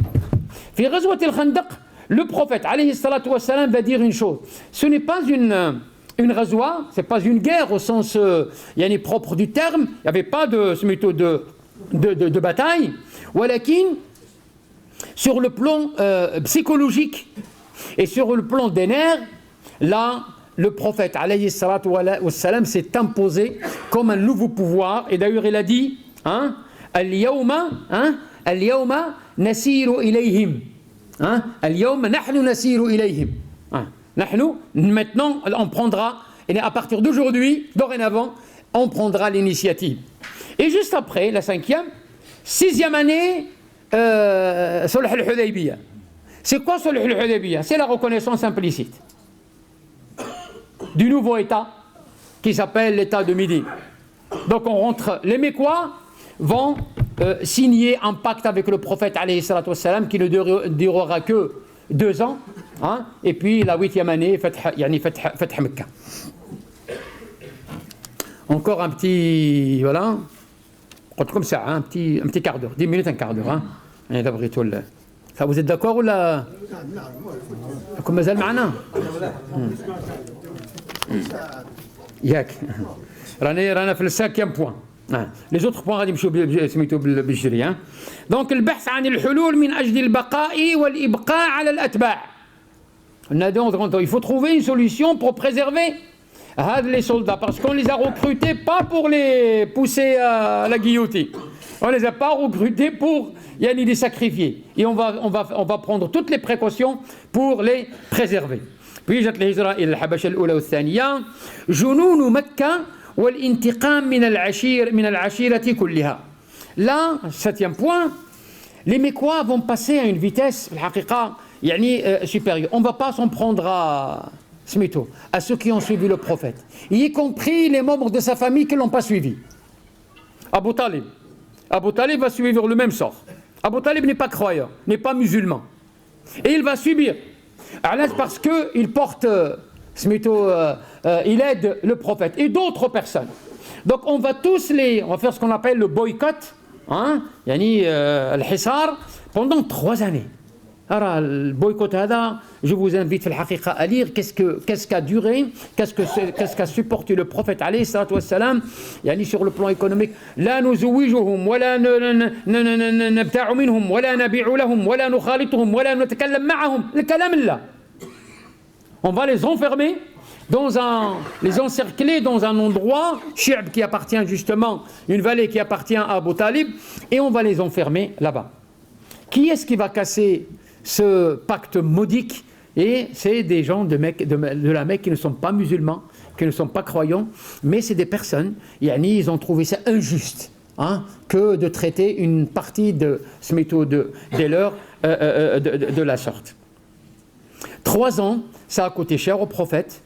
fi Ghazwat al-Khandaq, le prophète, alayhi salatu wa salam, va dire une chose. Ce n'est pas une ghazwa, ce n'est pas une guerre au sens propre du terme. Il n'y avait pas de bataille. Walakin, sur le plan psychologique et sur le plan des nerfs, là, le prophète, alayhi salatu wa salam, s'est imposé comme un nouveau pouvoir. Et d'ailleurs, il a dit, Al-yawma nasiru ilayhim. Al-yawma nahnu nasiru ilayhim. Maintenant, on prendra, et à partir d'aujourd'hui, dorénavant, on prendra l'initiative. Et juste après, la 5e, 6e année, Sulh al-Hudaybiyah. C'est quoi Sulh al-Hudaybiyah? C'est la reconnaissance implicite du nouveau État qui s'appelle l'État de Médine. Donc on rentre, les Mécois vont signer un pacte avec le prophète alayhi salatu wassalam qui ne durera que 2 ans, et puis la 8e année, Fath Mecca. Encore un petit, voilà, comme ça, un petit quart d'heure, 10 minutes, un quart d'heure. Ça, vous êtes d'accord ou là? Comme مازال معنا؟ ياك رانا في الساكيام بوان. Les autres points غادي نمشيو سميتو بالجري. Donc البحث عن الحلول من أجل البقاء والإبقاء على الأتباع. Il faut trouver une solution pour préserver les soldats, parce qu'on les a recrutés pas pour les pousser à la guillotine. On les a pas recrutés pour les sacrifier. Et on va prendre toutes les précautions pour les préserver. Puis جات الهجرة إلى الحبشة الأولى والثانية. جنون مكة والانتقام من العشيرة كلها. Là, 7e point, les Mécois vont passer à une vitesse supérieure. On ne va pas s'en prendre à ceux qui ont suivi le prophète, y compris les membres de sa famille qui ne l'ont pas suivi. Abu Talib va suivre le même sort. Abu Talib n'est pas croyant, n'est pas musulman. Et il va subir. Parce qu'il porte, il aide le prophète et d'autres personnes. Donc on va faire ce qu'on appelle le boycott, al-hisar, pendant 3 années. Alors, le boycott, je vous invite à lire qu'est-ce qu'a duré, qu'est-ce qu'a supporté le prophète alayhi salatu wassalam, sur le plan économique. La nuzouijuhum, wala nabta'u minhum, wala nabi'u lahum, wala nukhalituhum, wala natakallam ma'ahum. Le kalam là. On va les enfermer, les encercler dans un endroit, Shi'b qui appartient justement, une vallée qui appartient à Abu Talib, et on va les enfermer là-bas. Qui est-ce qui va casser ce pacte maudique? Et c'est des gens de la Mecque qui ne sont pas musulmans, qui ne sont pas croyants, mais c'est des personnes, ils ont trouvé ça injuste, que de traiter une partie des leurs de la sorte. 3 ans, ça a coûté cher au prophète,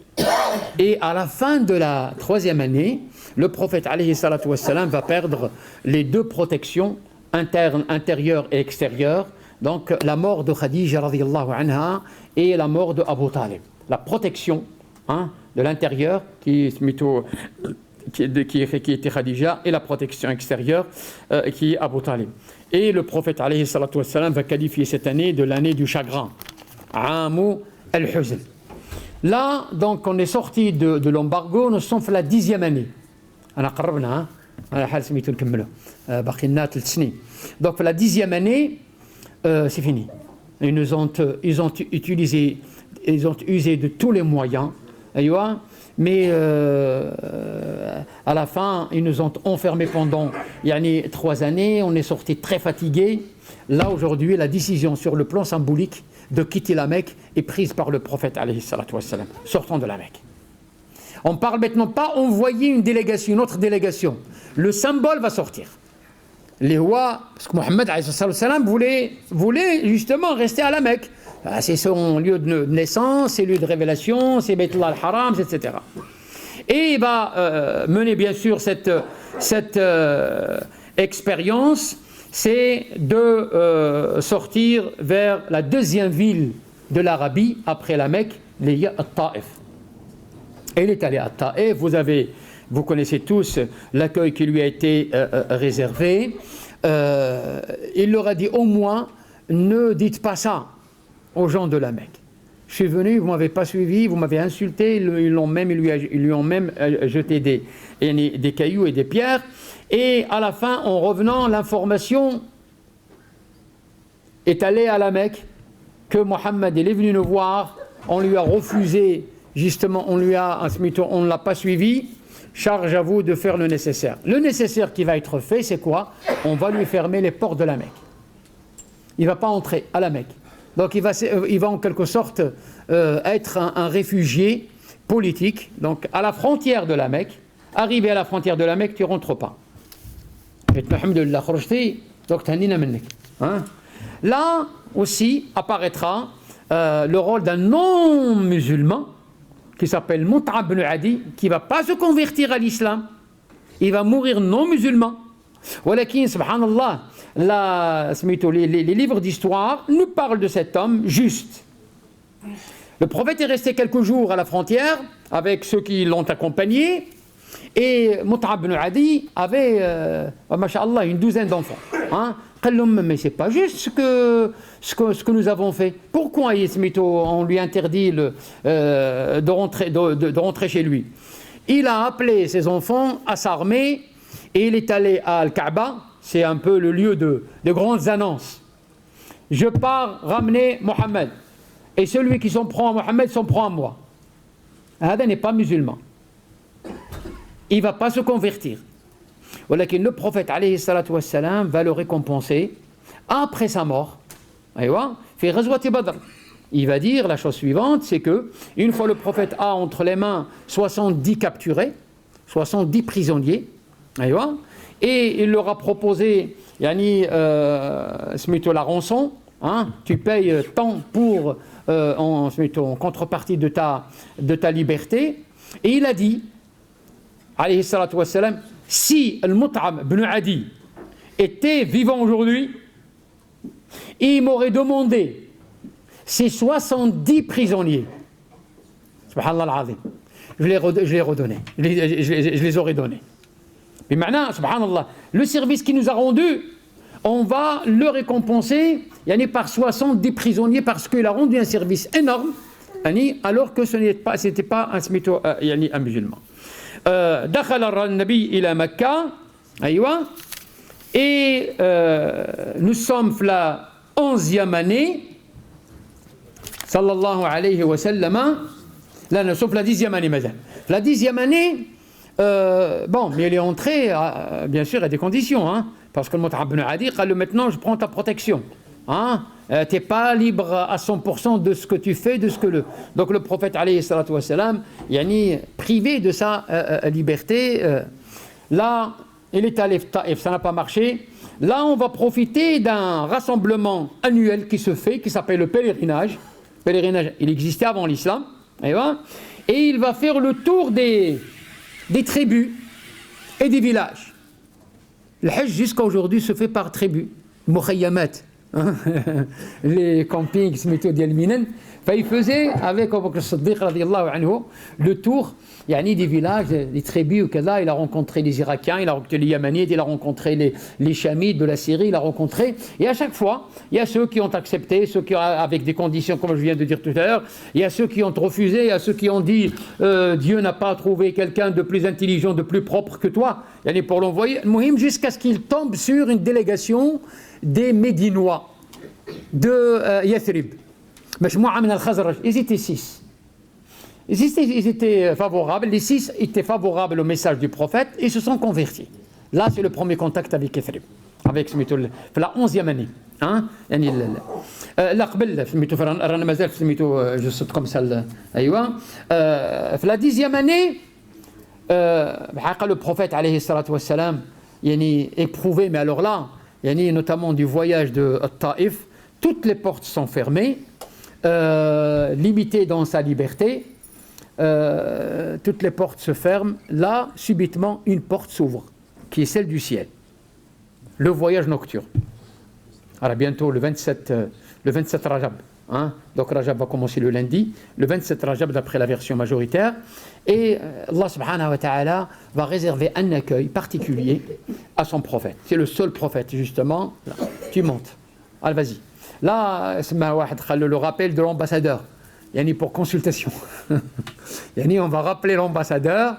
et à la fin de la 3e année, le prophète alayhi salatu wassalam va perdre les 2 protections intérieures et extérieures. Donc la mort de Khadija radiyallahu anha et la mort de Abu Talib. La protection de l'intérieur qui était Khadija, et la protection extérieure qui est Abu Talib. Et le prophète alayhi salatu wassalam va qualifier cette année de l'année du chagrin. Amu al-Huzn. Là, donc, on est sorti de l'embargo, nous sommes à la 10e année. Donc la 10e année, c'est fini. ils ont usé de tous les moyens, mais à la fin, ils nous ont enfermés pendant 3 années, on est sortis très fatigués. Là, aujourd'hui, la décision sur le plan symbolique de quitter la Mecque est prise par le prophète, alayhi salatu wassalam, sortant de la Mecque. On parle maintenant pas envoyer une autre délégation. Le symbole va sortir. Les rois, parce que Mohammed voulait justement rester à la Mecque. C'est son lieu de naissance, c'est lieu de révélation, c'est Baytullah al-Haram, etc. Et il va mener bien sûr cette expérience, c'est de sortir vers la deuxième ville de l'Arabie après la Mecque, Taïf. Et il est allé à Taïf, vous connaissez tous l'accueil qui lui a été réservé. Il leur a dit au moins, ne dites pas ça aux gens de la Mecque. Je suis venu, vous ne m'avez pas suivi, vous m'avez insulté, ils lui ont même jeté des cailloux et des pierres. Et à la fin, en revenant, l'information est allée à la Mecque que Mohammed est venu nous voir, on lui a refusé, justement, on ne l'a pas suivi. Charge à vous de faire le nécessaire. Le nécessaire qui va être fait, c'est quoi? On va lui fermer les portes de la Mecque. Il ne va pas entrer à la Mecque. Donc il va en quelque sorte être un réfugié politique. Donc à la frontière de la Mecque, arrivé à la frontière de la Mecque, tu ne rentres pas. Là aussi apparaîtra le rôle d'un non-musulman qui s'appelle Mut'ab ibn Adi, qui ne va pas se convertir à l'islam. Il va mourir non-musulman. Walakin, subhanallah, les livres d'histoire nous parlent de cet homme juste. Le prophète est resté quelques jours à la frontière avec ceux qui l'ont accompagné, et Mut'ab ibn Adi avait, masha'Allah, une douzaine d'enfants. Mais c'est pas juste ce que nous avons fait. Pourquoi on lui interdit de rentrer chez lui? Il a appelé ses enfants à s'armer et il est allé à Al-Kaaba, c'est un peu le lieu de grandes annonces. Je pars ramener Mohammed, et celui qui s'en prend à Mohammed s'en prend à moi. Hada n'est pas musulman. Il ne va pas se convertir. Le prophète alayhi salatu wassalam va le récompenser après sa mort. Fait Ghazwat Badr. Il va dire la chose suivante, c'est que une fois le prophète a entre les mains 70 capturés, 70 prisonniers, et il leur a proposé la rançon, tu payes tant pour en contrepartie de ta liberté, et il a dit alayhi salatu wassalam, si Al-Mut'ab ibn Adi était vivant aujourd'hui, il m'aurait demandé ces 70 prisonniers. Subhanallah al-Azim. Je les redonnais. Je les aurais donnés. Mais maintenant, subhanallah, le service qu'il nous a rendu, on va le récompenser par 70 prisonniers parce qu'il a rendu un service énorme, alors que ce n'était pas un musulman. دخل النبي إلى مكة et nous sommes la 11e année sallallahu alayhi wa sallam. Là nous sommes la 10e année madame. La 10e année mais elle est entrée bien sûr à des conditions parce que le Mut'ab ibn Adi dit maintenant je prends ta protection. Tu n'es pas libre à 100% de ce que tu fais, Donc le prophète, alayhi salatu wassalam, privé de sa liberté, là, il est allé Taïf, ça n'a pas marché. Là, on va profiter d'un rassemblement annuel qui se fait, qui s'appelle le pèlerinage. Le pèlerinage, il existait avant l'islam. Et il va faire le tour des tribus et des villages. Le Hajj, jusqu'à aujourd'hui, se fait par tribus. Mukhayyamat. Les campings il faisait avec Abu Bakr as-Siddiq le tour des villages, des tribus. Il a rencontré les Irakiens, il a rencontré les Yamanites, il a rencontré les Chamites de la Syrie, il a rencontré, et à chaque fois il y a ceux qui ont accepté, ceux qui avec des conditions comme je viens de dire tout à l'heure, il y a ceux qui ont refusé, il y a ceux qui ont dit Dieu n'a pas trouvé quelqu'un de plus intelligent, de plus propre que toi, pour l'envoyer jusqu'à ce qu'il tombe sur une délégation des Médinois. de Yathrib. مجموعة من الخزرج, ils étaient 6. Ils étaient favorables, les 6 étaient favorables au message du prophète et se sont convertis. Là, c'est le premier contact avec Yathrib, avec la 11e année. Hein? لا قبل سميتو رانا مازال سميتو جسد كمسال ايوا في لا 10e année بحقيقة le prophète عليه الصلاة والسلام يعني éprouvé, mais alors là يعني notamment du voyage de Taïf, toutes les portes sont fermées, limité dans sa liberté, toutes les portes se ferment. Là, subitement, une porte s'ouvre, qui est celle du ciel. Le voyage nocturne. Alors bientôt, le 27 Rajab. Hein? Donc Rajab va commencer le lundi, le 27 Rajab d'après la version majoritaire. Et Allah subhanahu wa ta'ala va réserver un accueil particulier à son prophète. C'est le seul prophète, justement. Là, tu montes. Allez, vas-y. Là, le rappel de l'ambassadeur. Yani pour consultation. Yani on va rappeler l'ambassadeur.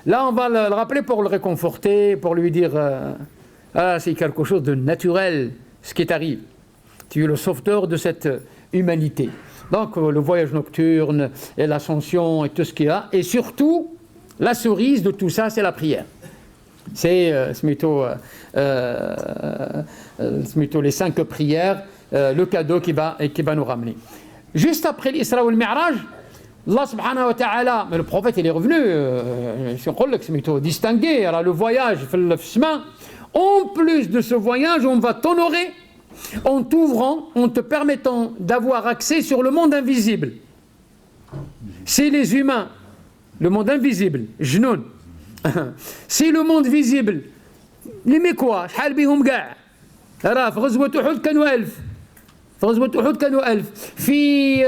Là, on va le rappeler pour le réconforter, pour lui dire c'est quelque chose de naturel, ce qui t'arrive. Tu es le sauveteur de cette humanité. Donc, le voyage nocturne et l'ascension et tout ce qu'il y a. Et surtout, la cerise de tout ça, c'est la prière. C'est les 5 prières, le cadeau qui va nous ramener. Juste après l'Isra ou le Mi'raj, Allah subhanahu wa ta'ala, mais le prophète il est revenu, distingué, alors le voyage, en plus de ce voyage, on va t'honorer en t'ouvrant, en te permettant d'avoir accès sur le monde invisible. C'est les humains, le monde invisible, jnoun. C'est le monde visible. Les Mécois, شحال بيهم كاع. راه في غزوة أحد كانوا 1000. في غزوة أحد كانوا 1000. في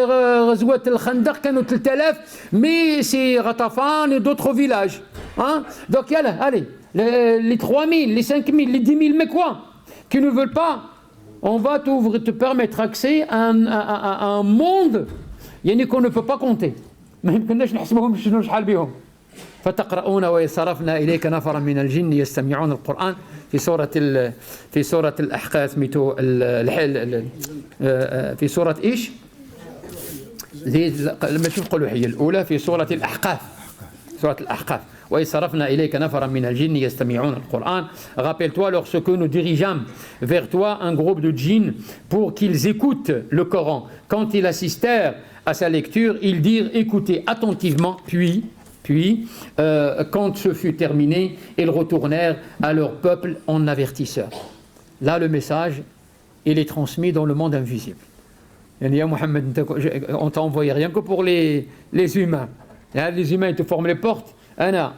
غزوة الخندق كانوا 3000. Mais c'est Ghatafan et d'autres villages. Hein? Donc yalla, allez, les 3000, les 5000, les 10 000 Mécois qui ne veulent pas, on va te permettre accès à un monde qu'on ne peut pas compter. ما يمكنناش نحسبهم شحال بيهم. فتقرؤون ويصرفنا إليك نفرا من الجن يستمعون القرآن في سورة الأحقاف في سورة إيش؟ ماشي القلوحية الأولى في سورة الأحقاف. سورة الأحقاف. ويصرفنا إليك نفرا من الجن يستمعون القرآن. Rappelle-toi lorsque nous dirigeâmes vers toi un groupe de djinns pour qu'ils écoutent le Coran. Quand ils assistèrent à sa lecture, ils dirent écoutez attentivement, puis quand ce fut terminé, ils retournèrent à leur peuple en avertisseurs. Là, le message, il est transmis dans le monde invisible. Ya Mohammed, on t'a envoyé rien que pour les humains. Les humains, ils te forment les portes. Anna,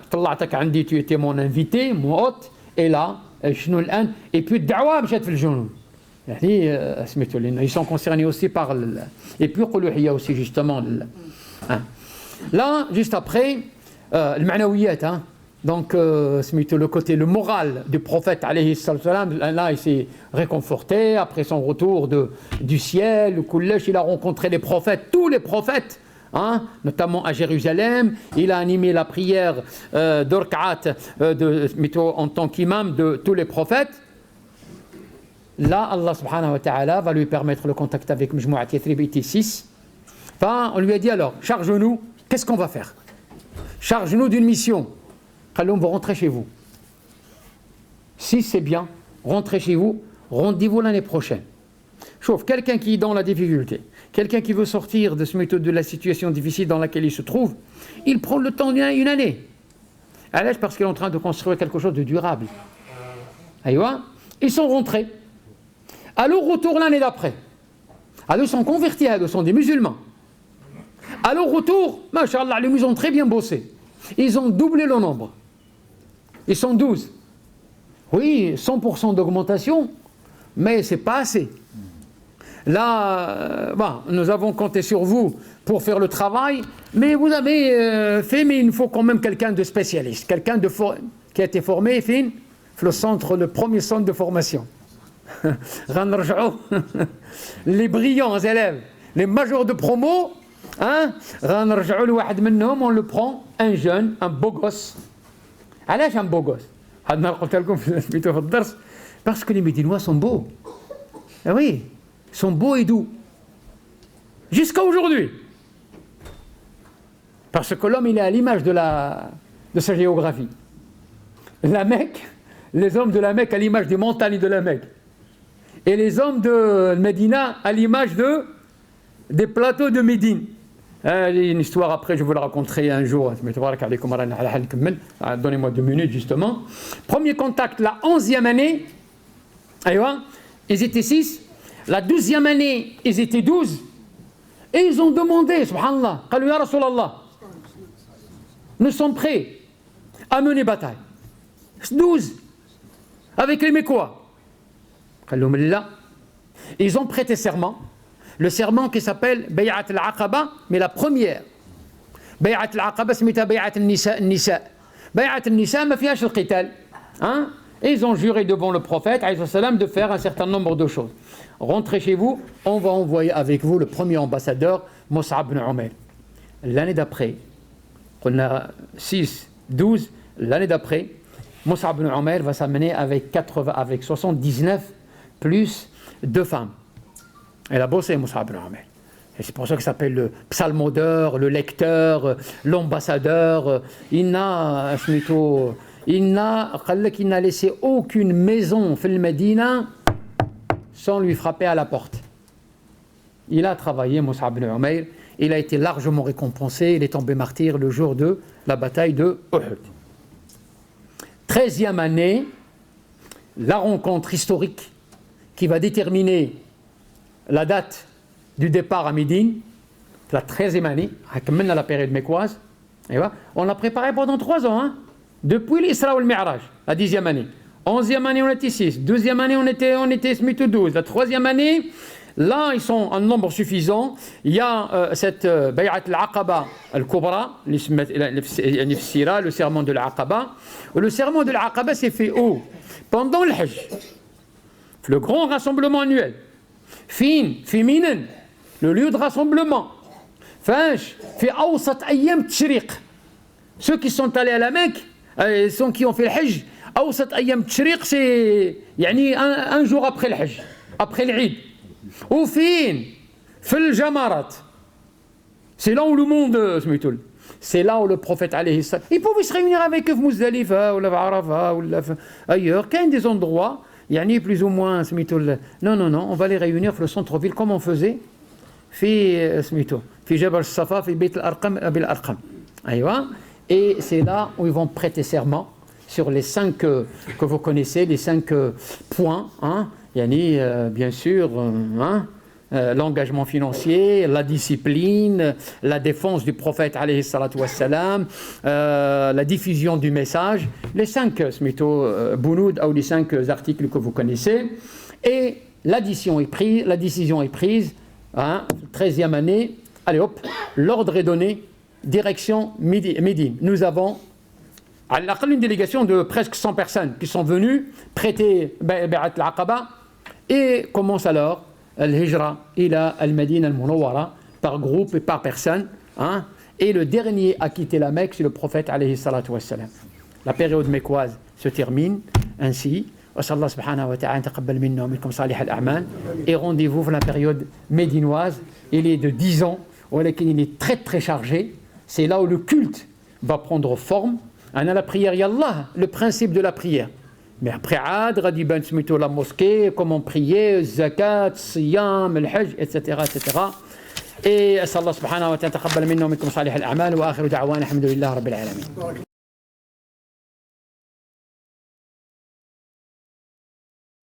tu étais mon invité, mon hôte, et là, et puis الدعوة مشات في الجنون. Ils sont concernés aussi par et puis il y a aussi justement là, juste après, le ma'nawiyat, hein. Donc le côté, le moral du prophète alayhi salam, là il s'est réconforté après son retour du ciel, il a rencontré les prophètes, tous les prophètes, hein, notamment à Jérusalem. Il a animé la prière d'Orkaat en tant qu'imam de tous les prophètes. Là, Allah subhanahu wa ta'ala va lui permettre le contact avec Mjmou'at Yathrib, était 6. Enfin, on lui a dit alors, charge-nous, qu'est-ce qu'on va faire? Charge-nous d'une mission. On va rentrer chez vous. Si c'est bien, rentrez chez vous, rendez-vous l'année prochaine. Sauf quelqu'un qui est dans la difficulté, quelqu'un qui veut sortir de ce méthode de la situation difficile dans laquelle il se trouve, il prend le temps d'une année. À l'âge parce qu'il est en train de construire quelque chose de durable. Aïwa, ils sont rentrés. À leur retour l'année d'après, ils sont convertis, ils sont des musulmans. À leur retour, Masha'Allah, les musulmans ont très bien bossé. Ils ont doublé le nombre. Ils sont 12. Oui, 100% d'augmentation, mais ce n'est pas assez. Là, nous avons compté sur vous pour faire le travail, mais vous avez fait, mais il nous faut quand même quelqu'un de spécialiste, quelqu'un qui a été formé, le premier centre de formation. Les brillants élèves, les majors de promo, hein, on le prend, un jeune, un beau gosse. علاش un beau gosse? قلت لكم في الدرس parce que les Médinois sont beaux. Ah oui, sont beaux et doux. Jusqu'à aujourd'hui. Parce que l'homme, il est à l'image de sa géographie. La Mecque, les hommes de la Mecque à l'image des montagnes de la Mecque. Et les hommes de Médina à l'image des plateaux de Médine. Une histoire après, je vous la raconterai un jour. Donnez-moi 2 minutes justement. Premier contact, la 11e année, ils étaient 6. La 12e année, ils étaient 12. Et ils ont demandé, subhanallah, قالوا يا رسول الله, nous sommes prêts à mener bataille. 12, avec les Mécois. Ils ont prêté serment, le serment qui s'appelle Bay'at al-Aqaba, mais la première. Bay'at al-Aqaba, c'est Bay'at al-Nisa. Bay'at al-Nisa, ma fiyash al-Qital. Et ils ont juré devant le prophète de faire un certain nombre de choses. Rentrez chez vous, on va envoyer avec vous le premier ambassadeur, Mus'ab ibn Umayr. L'année d'après, on a 6, 12, l'année d'après, Mus'ab ibn Umayr va s'amener avec 79 plus 2 femmes. Elle a bossé Mus'ab ibn Umayr. Et c'est pour ça qu'il s'appelle le psalmodeur, le lecteur, l'ambassadeur. Il n'a laissé aucune maison fil Médina sans lui frapper à la porte. Il a travaillé, Mus'ab ibn Umayr. Il a été largement récompensé. Il est tombé martyr le jour de la bataille de Uhud. 13e année, la rencontre historique qui va déterminer la date du départ à Médine, la 13e année, la période mécoise. On l'a préparé pendant 3 ans, depuis l'Isra ou le Mi'raj, la 10e année. 11e année, on était 6. 12e année, on était 12. La 3e année, là, ils sont en nombre suffisant. Il y a cette Bay'at al-Aqaba al-Kubra, le serment de l'Aqaba. Le serment de l'Aqaba s'est fait où? Pendant le Hajj, le grand rassemblement annuel. في ميناء, le lieu de rassemblement. في أوسط أيام التشريق. Ceux qui sont allés à la Mecque, ceux qui ont fait le Hajj, أوسط أيام التشريق, c'est un jour après le Hajj, après l'Eid. وفين في الجمرات, c'est là où le monde سميتو, c'est là où le prophète alayhi salam, il pouvait se réunir avec eux في مزدلفة ولا في عرفة ولا في ailleurs, qu'il y a des endroits plus ou moins سميتو. Non, on va les réunir dans le centre-ville comme on faisait في سميتو في جبل الصفا في بيت الأرقم أبي الأرقم. Et c'est là où ils vont prêter serment sur les 5 que vous connaissez, les 5 points, bien sûr, l'engagement financier, la discipline, la défense du prophète alayhi salatu wassalam, la diffusion du message, les 5 bounoud ou les 5 articles que vous connaissez. Et la décision est prise, 13e année, allez hop, l'ordre est donné, direction Médine. Nous avons à l'aqal une délégation de presque 100 personnes qui sont venues prêter Bay'at al-Aqaba et commence alors al-Hijra ila al-Madina al-Munawwara par groupe et par personne. Et le dernier à quitter la Mecque, c'est le prophète alayhi salatu wassalam. La période mécoise se termine ainsi. وصلى سبحانه وتعالى تقبل منا ومنكم صالح الأعمال. Et rendez-vous pour la période médinoise. Il est de 10 ans, il est très très chargé. C'est là où le culte va prendre forme. On a la prière, Yallah, le principe de la prière. Mais après, Adra dit ben smito la mosquée, comment prier, zakat, siyam, le hajj, etc. Et Allah subhanahu wa ta'ala taqabbal minna wa minkum salih al-a'mal wa akhiru da'wana alhamdulillahi rabbil alamin.